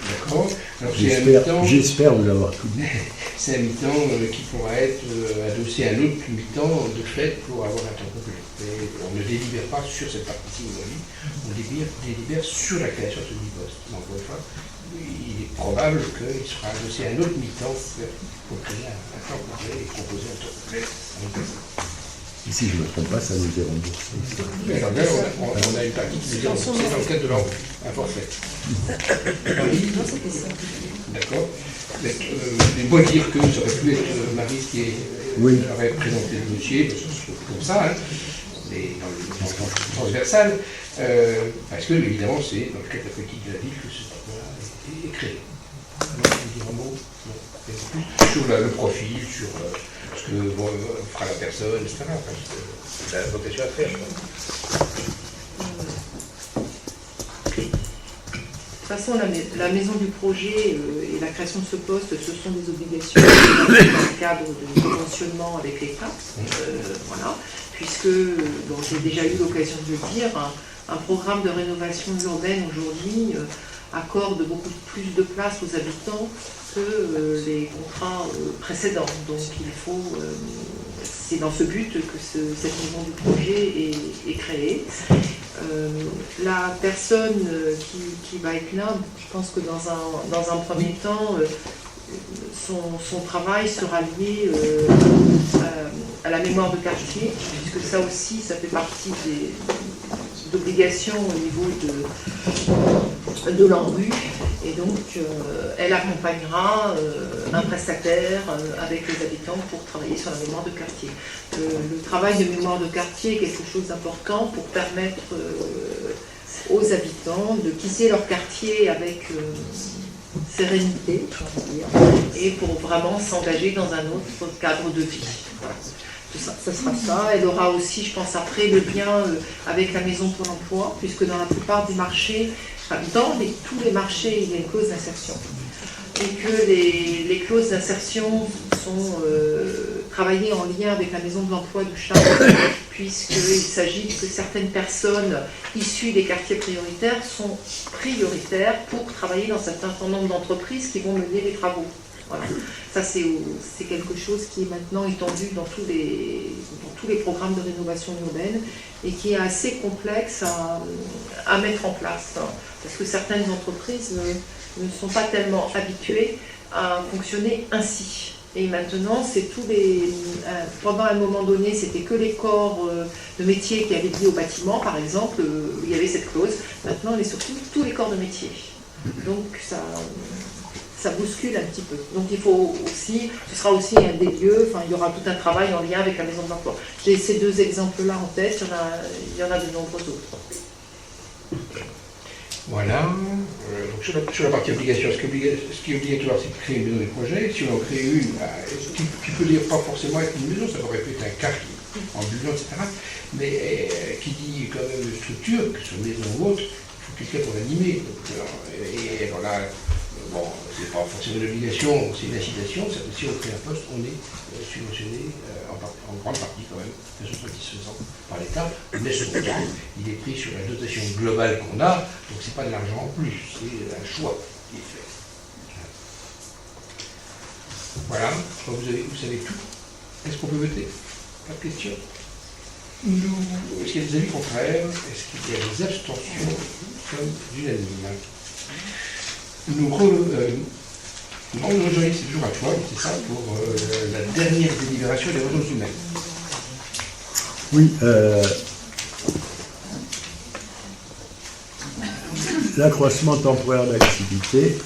Speaker 1: D'accord. Alors, c'est un mi-temps-
Speaker 6: J'espère vous avoir tout dit.
Speaker 1: C'est un mi-temps qui pourra être adossé à un autre mi-temps de fait pour avoir un temps complet. Mais on ne délibère pas sur cette partie aujourd'hui, on délibère sur la création de ce mi-poste. Donc, encore une fois, il est probable qu'il sera adossé à un autre mi-temps pour créer un temps complet et proposer un temps complet à une personne.
Speaker 6: Et si je ne me trompe pas, ça nous est remboursé. Ça.
Speaker 1: Mais alors là, on a une partie qui nous est remboursée dans le cadre de un forfait. D'accord. Mais moi dire que ça aurait pu être Marie qui aurait présenté le dossier, parce que c'est comme ça, hein, mais dans le transversal, parce que évidemment c'est dans le cadre de la politique de la ville que ce truc-là a été créé. Alors, je vais dire un mot sur le profil, sur ce que fera la personne, etc. Enfin, c'est la vocation à faire.
Speaker 9: De toute façon, la maison du projet et la création de ce poste, ce sont des obligations dans le cadre de conventionnement avec l'État. Voilà. Puisque, j'ai déjà eu l'occasion de le dire, un programme de rénovation urbaine aujourd'hui accorde beaucoup plus de place aux habitants que les contrats précédents. Donc il faut, c'est dans ce but que cette maison du projet est créée. La personne qui va être là, je pense que dans un premier temps, son travail sera lié à la mémoire de quartier, puisque ça aussi, ça fait partie d'obligations au niveau de l'ANRU. Et donc, elle accompagnera un prestataire avec les habitants pour travailler sur la mémoire de quartier. Le travail de mémoire de quartier est quelque chose d'important pour permettre aux habitants de quitter leur quartier avec sérénité, j'ai envie de dire, et pour vraiment s'engager dans un autre cadre de vie. Voilà. Ça sera ça. Elle aura aussi, je pense, après le lien avec la maison pour l'emploi, puisque dans la plupart des marchés, tous les marchés, il y a une clause d'insertion. Et que les clauses d'insertion sont travaillées en lien avec la maison de l'emploi du Charles, puisqu'il s'agit que certaines personnes issues des quartiers prioritaires sont prioritaires pour travailler dans un certain nombre d'entreprises qui vont mener les travaux. Voilà. Ça, c'est quelque chose qui est maintenant étendu dans tous les programmes de rénovation urbaine et qui est assez complexe à mettre en place. Hein, parce que certaines entreprises ne sont pas tellement habituées à fonctionner ainsi. Et maintenant, c'est pendant un moment donné, c'était que les corps de métier qui avaient dit au bâtiment, par exemple, il y avait cette clause. Maintenant, elle est surtout tous les corps de métier. Donc, ça bouscule un petit peu. Donc il faut aussi, ce sera aussi un des lieux, enfin il y aura tout un travail en lien avec la maison de l'emploi. J'ai ces deux exemples-là en tête, il y en a de nombreux autres.
Speaker 1: Voilà. Donc sur la partie obligation, ce qui est obligatoire, c'est de créer une maison de projet. Si on en crée une, qui peut dire pas forcément être une maison, ça aurait pu être un quartier en bulle, etc. Mais qui dit quand même structure, que ce soit une maison ou autre, il faut quelqu'un pour l'animer. Et voilà. Bon, c'est pas forcément une obligation, c'est une incitation. Si on crée un poste, on est subventionné en grande partie quand même, de façon satisfaisante par l'État. Mais surtout, il est pris sur la dotation globale qu'on a, donc c'est pas de l'argent en plus, c'est un choix qui est fait. Voilà, vous savez tout. Est-ce qu'on peut voter? Pas de questions? Est-ce qu'il y a des avis contraires? Est-ce qu'il y a des abstentions? Nous sommes unanimes. Jean-Yves, c'est toujours à toi, c'est ça, pour la dernière délibération des ressources humaines.
Speaker 6: Oui, l'accroissement temporaire d'activité,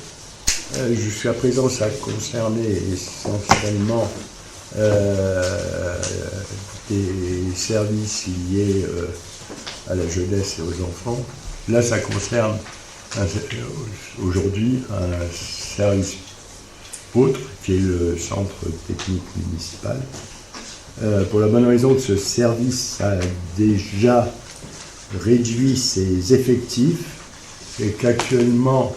Speaker 6: Jusqu'à présent, ça concernait essentiellement des services liés à la jeunesse et aux enfants. Là, ça concerne aujourd'hui un service autre, qui est le centre technique municipal. Pour la bonne raison que ce service a déjà réduit ses effectifs et qu'actuellement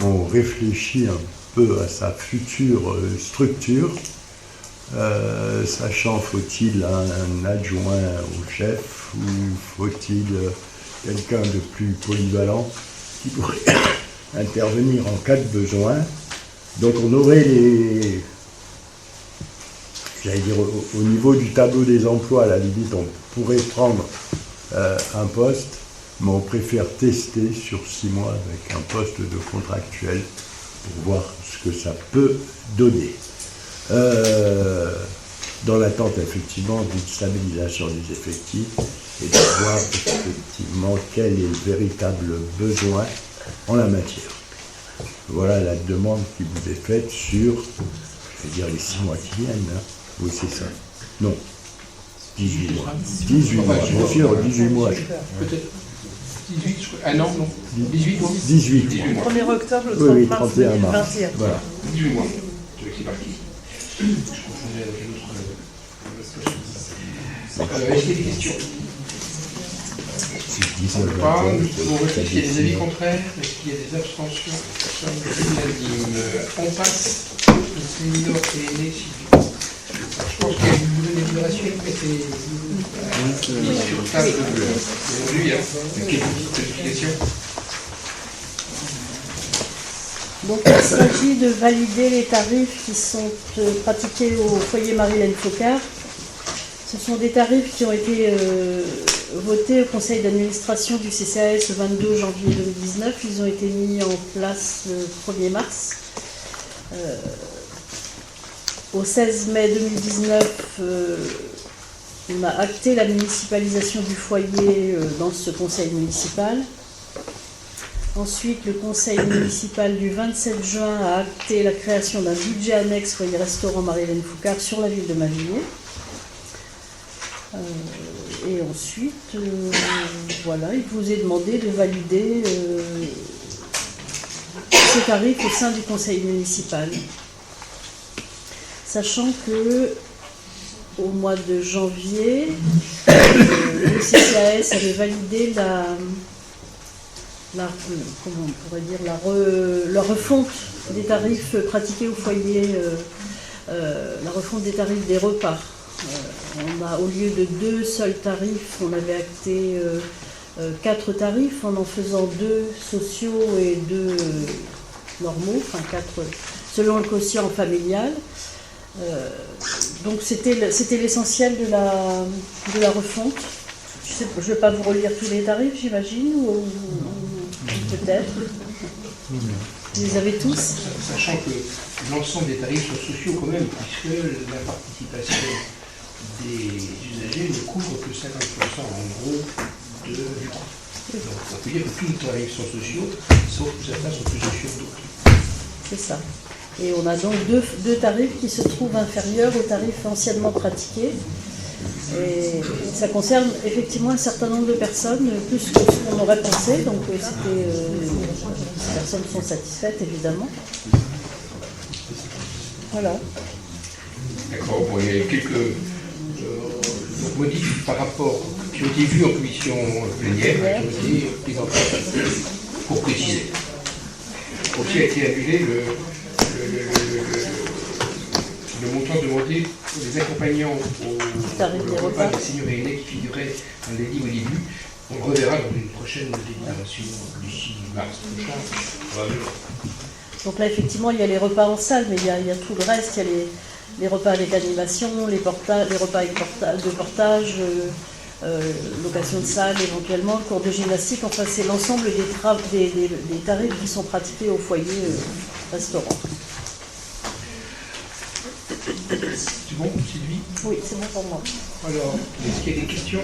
Speaker 6: on réfléchit un peu à sa future structure, sachant faut-il un adjoint au chef ou faut-il quelqu'un de plus polyvalent qui pourrait intervenir en cas de besoin. Donc on aurait j'allais dire au niveau du tableau des emplois, à la limite on pourrait prendre un poste, mais on préfère tester sur 6 mois avec un poste de contractuel pour voir ce que ça peut donner. Dans l'attente effectivement d'une stabilisation des effectifs et de voir effectivement quel est le véritable besoin en la matière. Voilà la demande qui vous est faite sur, je vais dire les 6 mois qui viennent. Hein. Oui, c'est ça. Non. 18 mois. 18 mois, bien sûr, 18 mois.
Speaker 1: Peut-être 18, ah non, non. 18 mois.
Speaker 6: 18
Speaker 3: mois. 1er octobre, le 30 mars
Speaker 6: 31 mars.
Speaker 3: 2021.
Speaker 6: Voilà.
Speaker 1: 18 mois. C'est parti. Je confondais avec un autre. Est-ce qu'il y a des questions? On réfléchit, il y a des avis contraires, est-ce qu'il y a des abstentions? On passe au senior et aîné civil. Je pense qu'il y a une délibération, mais c'est mis sur table aujourd'hui. Quelle petite qualification?
Speaker 5: Donc il s'agit de valider les tarifs qui sont pratiqués au foyer Marie-Hélène Focard. Ce sont des tarifs qui ont été votés au conseil d'administration du CCAS le 22 janvier 2019. Ils ont été mis en place le 1er mars. Au 16 mai 2019, on a acté la municipalisation du foyer dans ce conseil municipal. Ensuite, le conseil municipal du 27 juin a acté la création d'un budget annexe foyer-restaurant Marie-Hélène Focard sur la ville de Mavilliers. Et ensuite, voilà, il vous est demandé de valider ces tarifs au sein du conseil municipal. Sachant que au mois de janvier, le CCAS avait validé comment on pourrait dire, la refonte des tarifs pratiqués au foyer, la refonte des tarifs des repas. On a, au lieu de 2 seuls tarifs, on avait acté 4 tarifs en faisant 2 sociaux et 2 normaux, enfin 4 selon le quotient familial. Donc c'était l'essentiel de la refonte. Je ne vais pas vous relire tous les tarifs, j'imagine, ou peut-être. Vous les avez tous?
Speaker 1: Sachant que l'ensemble des tarifs sont sociaux quand même, puisque la participation des usagers ne couvre que 50% en gros du coût. Donc on peut dire que tous les tarifs sont sociaux, sauf que certains sont plus sociaux que d'autres.
Speaker 5: C'est ça. Et on a donc deux tarifs qui se trouvent inférieurs aux tarifs anciennement pratiqués. Et ça concerne effectivement un certain nombre de personnes, plus que ce qu'on aurait pensé. Donc ces personnes sont satisfaites, évidemment. Voilà.
Speaker 1: D'accord, bon, il y a quelques modifs par rapport qui ont été vus en commission plénière, qui ont été prises en compte pour préciser. Aussi a été annulé le montant demandé pour les accompagnants au repas des seniors et aînés qui figurait dans les livres au début. On le reverra dans une prochaine délibération du 6 mars prochain.
Speaker 5: Donc là, effectivement, il y a les repas en salle, mais il y a tout le reste. Il y a les repas avec animation, les repas avec de portage, location de salle éventuellement, le cours de gymnastique. Enfin, c'est l'ensemble des tarifs qui sont pratiqués au foyer restaurant.
Speaker 1: C'est bon, Sylvie?
Speaker 5: Oui, c'est bon pour moi.
Speaker 1: Alors, est-ce qu'il y a des questions?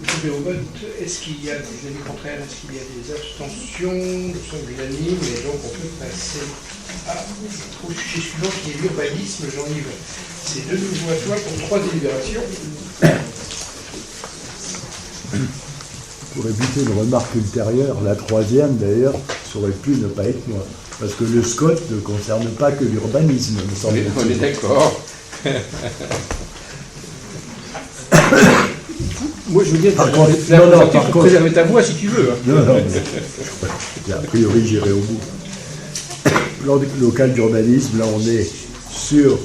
Speaker 1: Je vais au vote. Est-ce qu'il y a des avis contraires? Est-ce qu'il y a des abstentions? Nous sommes unanimes et donc on peut passer au sujet suivant qui est l'urbanisme. Jean-Yves, c'est de nouveau à toi pour 3 délibérations.
Speaker 6: Pour éviter une remarque ultérieure, la troisième d'ailleurs, ça aurait pu ne pas être moi. Parce que le SCOT ne concerne pas que l'urbanisme, me semble-t-il.
Speaker 1: On est d'accord. Moi, je veux dire,
Speaker 6: par contre,
Speaker 1: par contre, préserver ta voix si tu veux. Hein.
Speaker 6: Non, mais, a priori, j'irai au bout. Lors du local d'urbanisme, là, on est sur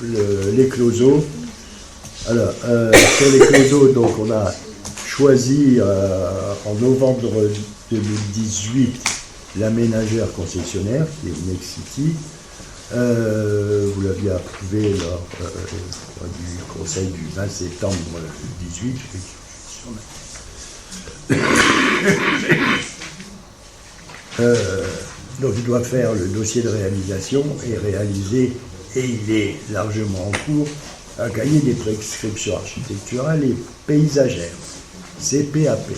Speaker 6: les closos. Alors, sur les closos, donc, on a choisi en novembre 2018 la ménagère concessionnaire, qui est Nexity. Vous l'aviez approuvé lors du conseil du 20 septembre 2018. Donc il doit faire le dossier de réalisation et réaliser, et il est largement en cours, un cahier des prescriptions architecturales et paysagères, CPAP.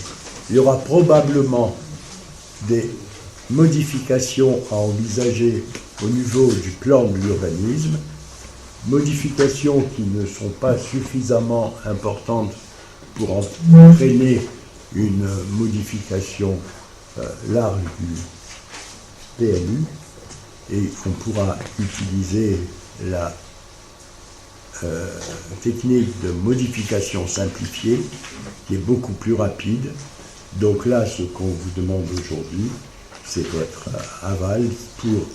Speaker 6: Il y aura probablement des modifications à envisager au niveau du plan de l'urbanisme, modifications qui ne sont pas suffisamment importantes pour entraîner une modification large du PLU, et on pourra utiliser la technique de modification simplifiée qui est beaucoup plus rapide. Donc là, ce qu'on vous demande aujourd'hui, c'est votre aval pour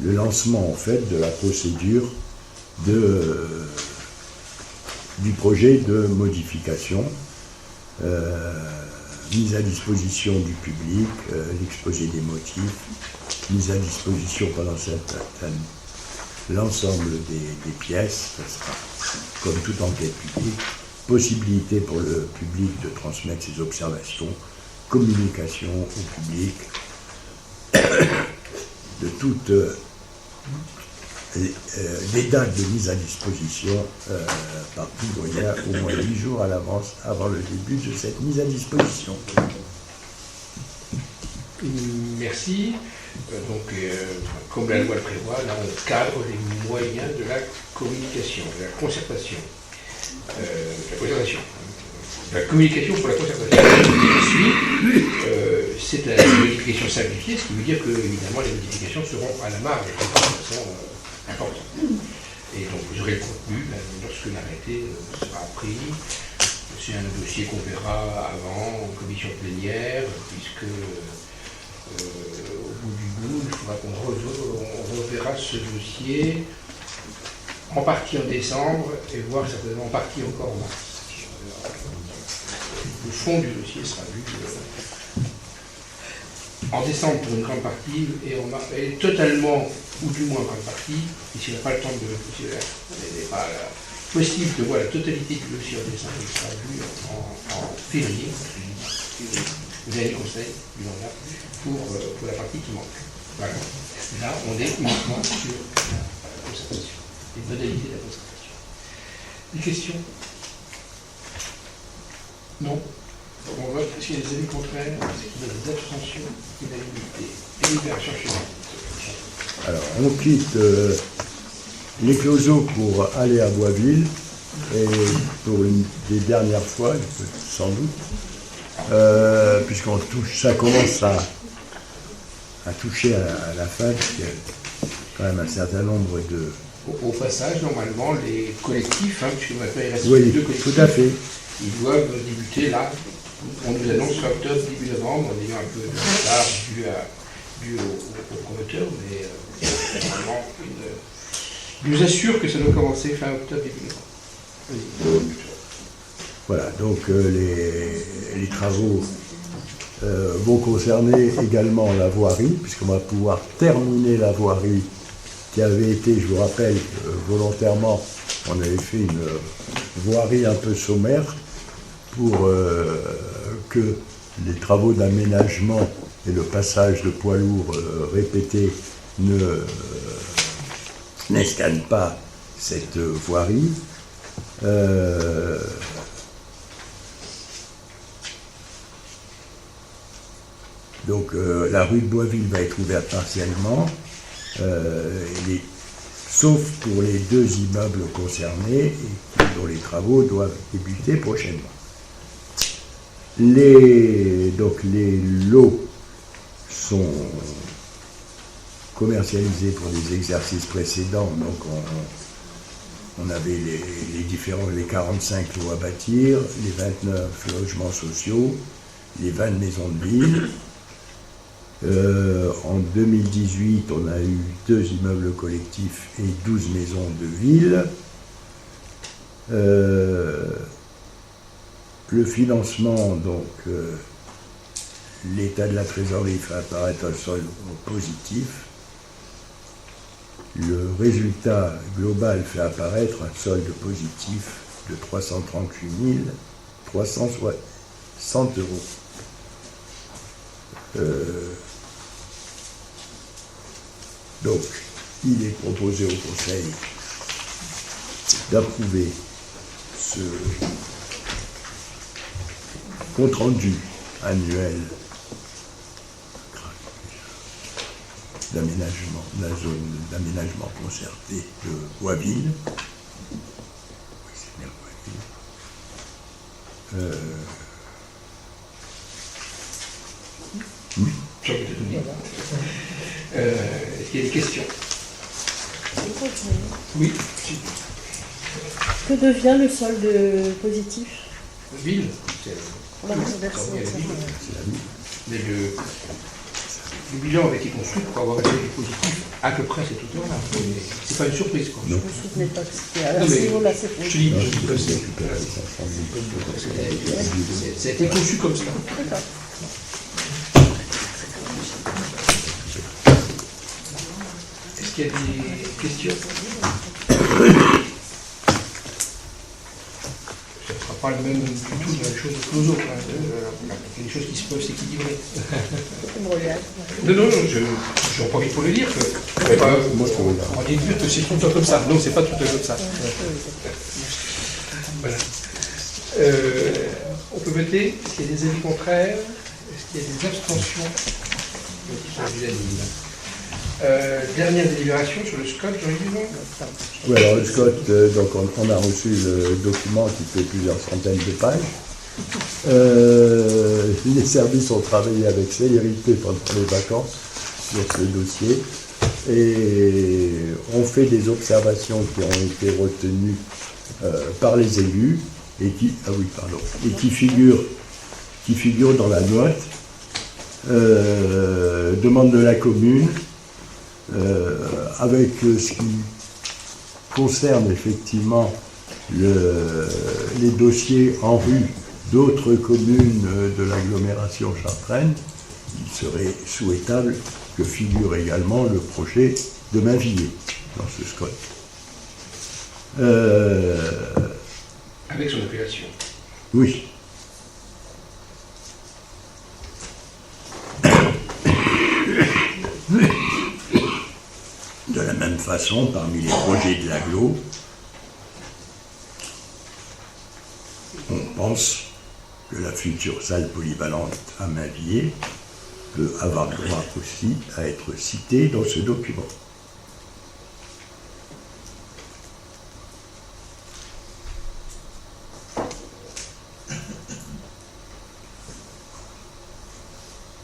Speaker 6: le lancement en fait de la procédure du projet de modification, mise à disposition du public, l'exposé des motifs, mise à disposition pendant l'ensemble des pièces, ça sera comme toute enquête publique, possibilité pour le public de transmettre ses observations, communication au public, de toutes les dates de mise à disposition par tout moyen, au moins 8 jours à l'avance avant le début de cette mise à disposition.
Speaker 1: Merci. Comme la loi le prévoit, là on cadre les moyens de la communication, de la concertation. La communication pour la concertation. Ensuite, c'est la modification simplifiée, ce qui veut dire que, évidemment, les modifications seront à la marge, de façon importante. Et donc, vous aurez le contenu lorsque l'arrêté sera pris. C'est un dossier qu'on verra avant en commission plénière, puisque au bout du bout, il faudra qu'on reverra ce dossier en partie en décembre et voire certainement en partie encore en mars. Le fond du dossier sera vu en décembre pour une grande partie et totalement, ou du moins en grande partie, et s'il n'y a pas le temps de il n'est pas possible de voir la totalité du dossier en décembre, il sera vu en février. Vous avez le conseil du mandat pour la partie qui manque. Voilà. Là, on est uniquement sur la concertation, les modalités de la concertation. Des questions? Non. On vote s'il y a des avis contraires, s'il y a des abstentions, unanimité. Délibération suivante.
Speaker 6: Alors, on quitte les closos pour aller à Boisville, et pour une des dernières fois, sans doute, puisqu'on touche, ça commence à toucher à la fin, parce qu'il y a quand même un certain nombre de...
Speaker 1: Au passage, normalement, les collectifs, puisque maintenant il reste
Speaker 6: oui,
Speaker 1: deux collectifs,
Speaker 6: tout à fait.
Speaker 1: Ils doivent débuter là. On nous annonce fin octobre, début novembre, en ayant un peu de retard dû au promoteur, mais normalement, il nous assure que ça doit commencer fin octobre, début novembre.
Speaker 6: Voilà, donc les travaux vont concerner également la voirie, puisqu'on va pouvoir terminer la voirie qui avait été, je vous rappelle, volontairement, on avait fait une voirie un peu sommaire pour que les travaux d'aménagement et le passage de poids lourds répétés n'escanent pas cette voirie. Donc la rue de Boisville va être ouverte partiellement, sauf pour les 2 immeubles concernés et dont les travaux doivent débuter prochainement. Donc les lots sont commercialisés pour les exercices précédents. Donc on avait les 45 lots à bâtir, les 29 logements sociaux, les 20 maisons de ville. En 2018, on a eu 2 immeubles collectifs et 12 maisons de ville. Le financement, donc, l'état de la trésorerie fait apparaître un solde positif. Le résultat global fait apparaître un solde positif de 338 360 €. Donc, il est proposé au Conseil d'approuver ce compte-rendu annuel d'aménagement, de la zone d'aménagement concerté de Boisville. Oui, c'est bien Boisville.
Speaker 1: Est-ce qu'il y a des questions? Oui.
Speaker 5: Que devient le solde positif?
Speaker 1: Ville.
Speaker 5: On va reverser.
Speaker 1: Mais le bilan avait été construit pour avoir été positif à peu près cette hauteur-là. C'est pas une surprise, quoi.
Speaker 5: Je ne me souvenais pas que c'était à ce niveau-là, c'est
Speaker 1: je te dis, ça a été conçu comme ça.
Speaker 5: D'accord.
Speaker 1: Est-ce qu'il y a des questions? Ce ne sera pas le même du tout la chose que nous autres. Il y a des choses qui se peuvent s'équilibrer. Non, j'en profite pour le dire. On va déduire que c'est tout le temps comme ça. Non, c'est pas tout le temps comme ça. Voilà. On peut voter. Est-ce qu'il y a des avis contraires? Est-ce qu'il y a des abstentions? Dernière délibération sur le SCOT, Jean-Yves.
Speaker 6: Oui, alors le SCOT, donc on a reçu le document qui fait plusieurs centaines de pages. Les services ont travaillé avec célérité pendant les vacances sur ce dossier et ont fait des observations qui ont été retenues par les élus et qui figurent dans la note. Demande de la commune avec ce qui concerne effectivement les dossiers en vue d'autres communes de l'agglomération chartraine. Il serait souhaitable que figure également le projet de Mainvilliers dans ce SCOT.
Speaker 1: Avec son appellation.
Speaker 6: Oui. De la même façon, parmi les projets de l'agglo, on pense que la future salle polyvalente à Mainvilliers peut avoir droit aussi à être citée dans ce document.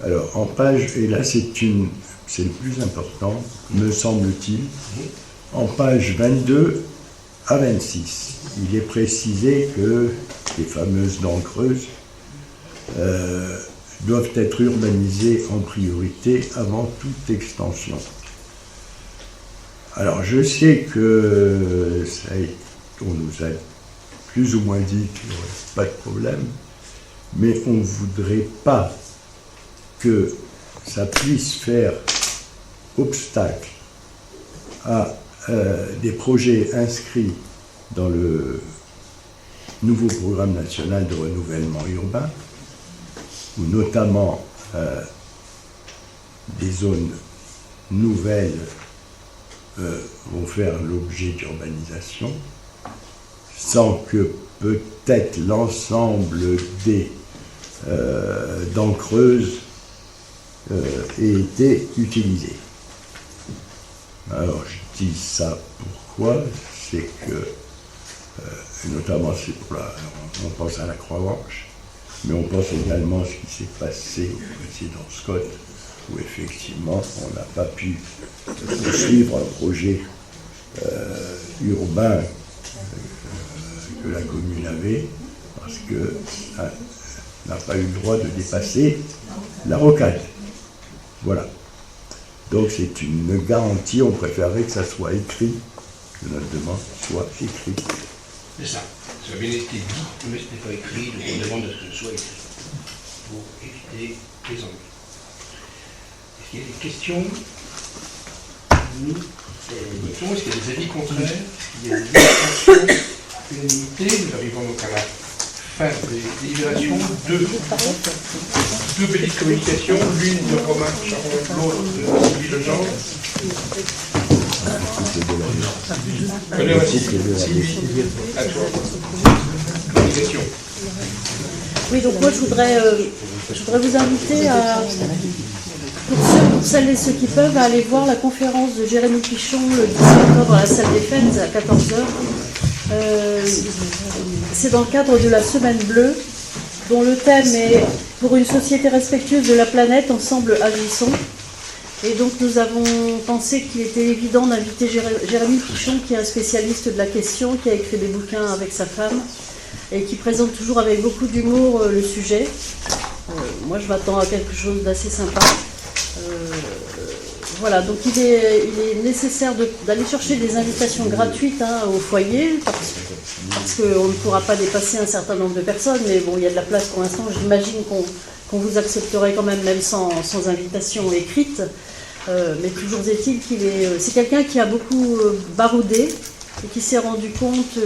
Speaker 6: Alors, en page, et là c'est le plus important, me semble-t-il, en page 22 à 26, il est précisé que les fameuses dents creuses doivent être urbanisées en priorité avant toute extension. Alors, je sais que on nous a plus ou moins dit qu'il n'y aurait pas de problème, mais on ne voudrait pas que ça puisse faire obstacle à des projets inscrits dans le nouveau programme national de renouvellement urbain, où notamment des zones nouvelles vont faire l'objet d'urbanisation, sans que peut-être l'ensemble des dents creuses ait été utilisé. Alors je dis ça pourquoi? C'est que, notamment c'est pour on pense à la Croix-Blanche, mais on pense également à ce qui s'est passé au précédent Scott, où effectivement on n'a pas pu suivre un projet urbain que la commune avait, parce que n'a pas eu le droit de dépasser la rocade. Voilà. Donc c'est une garantie, on préférerait que ça soit écrit, que notre demande soit écrite.
Speaker 1: C'est ça. Ça a bien été dit, mais ce n'est pas écrit, donc on demande à ce que ce soit écrit, pour éviter les ennuis. Est-ce qu'il y a des questions? Oui. Est-ce qu'il y a des avis contraires? Est-ce qu'il y a des abstentions? Unanimité. Nous arrivons donc à la fin des délibérations. Deux petites communications, l'une de Romain Charon, l'autre de Sylvie Legendre. Sylvie, à toi. Communication.
Speaker 5: Oui, donc moi je voudrais vous inviter à, pour celles et ceux qui peuvent, à aller voir la conférence de Jérémy Pichon le 10 octobre à la salle des fêtes à 14h. C'est dans le cadre de la Semaine Bleue, dont le thème est « Pour une société respectueuse de la planète, ensemble agissons ». Et donc nous avons pensé qu'il était évident d'inviter Jérémy Pichon, qui est un spécialiste de la question, qui a écrit des bouquins avec sa femme, et qui présente toujours avec beaucoup d'humour le sujet. Moi je m'attends à quelque chose d'assez sympa. Voilà, donc il est nécessaire d'aller chercher des invitations gratuites au foyer, parce qu'on ne pourra pas dépasser un certain nombre de personnes, mais bon, il y a de la place pour l'instant. J'imagine qu'on vous accepterait quand même sans invitation écrite. Mais toujours est-il c'est quelqu'un qui a beaucoup baroudé et qui s'est rendu compte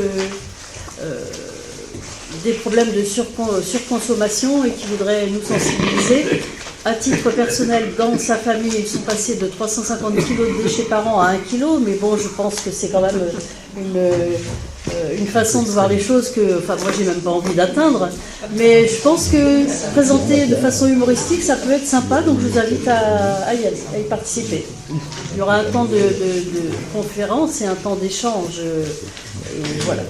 Speaker 5: des problèmes de surconsommation et qui voudrait nous sensibiliser. À titre personnel, dans sa famille, ils sont passés de 350 kg de déchets par an à 1 kg, mais bon, je pense que c'est quand même une façon de voir les choses que, enfin, moi, j'ai même pas envie d'atteindre. Mais je pense que présenter de façon humoristique, ça peut être sympa, donc je vous invite à y participer. Il y aura un temps de conférence et un temps d'échange. Et voilà.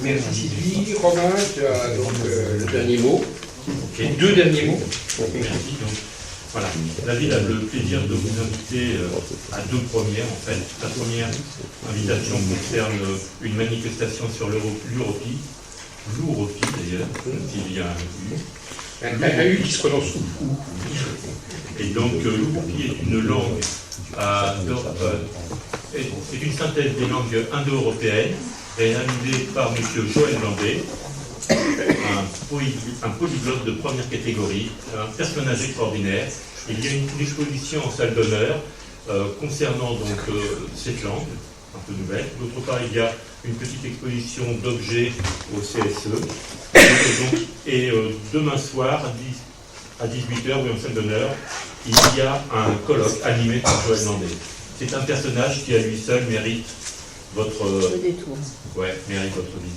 Speaker 1: Merci Sylvie. Romain, tu as donc le dernier mot. Okay. Deux derniers mots.
Speaker 13: Merci. Donc, voilà. La ville a le plaisir de vous inviter à deux premières. En fait, la première invitation concerne une manifestation sur l'Europi, d'ailleurs, s'il y a
Speaker 1: un U qui se prononce où.
Speaker 13: Et donc, l'Europi est une langue, c'est une synthèse des langues indo-européennes, réalisée par M. Joël Landais, un polyglotte de première catégorie, un personnage extraordinaire. Il y a une exposition en salle d'honneur concernant donc cette langue, un peu nouvelle. D'autre part, il y a une petite exposition d'objets au CSE. Et demain soir, à 18h, oui, en salle d'honneur, il y a un colloque animé par Joël Landais. C'est un personnage qui, à lui seul, mérite votre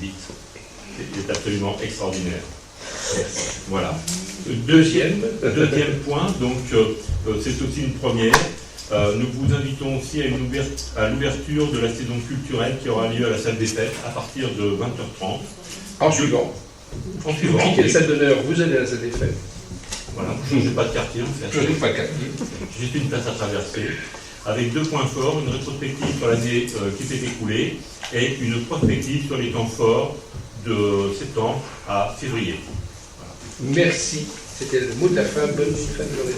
Speaker 13: visite. C'est absolument extraordinaire. Voilà. Deuxième point, donc c'est aussi une première. Nous vous invitons aussi à l'ouverture de la saison culturelle qui aura lieu à la salle des fêtes à partir de 20h30.
Speaker 1: En suivant. Vous quittez la salle d'honneur, vous allez à la salle des fêtes.
Speaker 13: Voilà, vous ne changez pas de quartier en fait.
Speaker 1: Je ne change pas de quartier.
Speaker 13: Juste une place à traverser. Avec deux points forts, une rétrospective sur l'année qui s'est écoulée et une prospective sur les temps forts de septembre à février.
Speaker 1: Voilà. Merci. C'était le mot de la fin. Bonne fin de journée.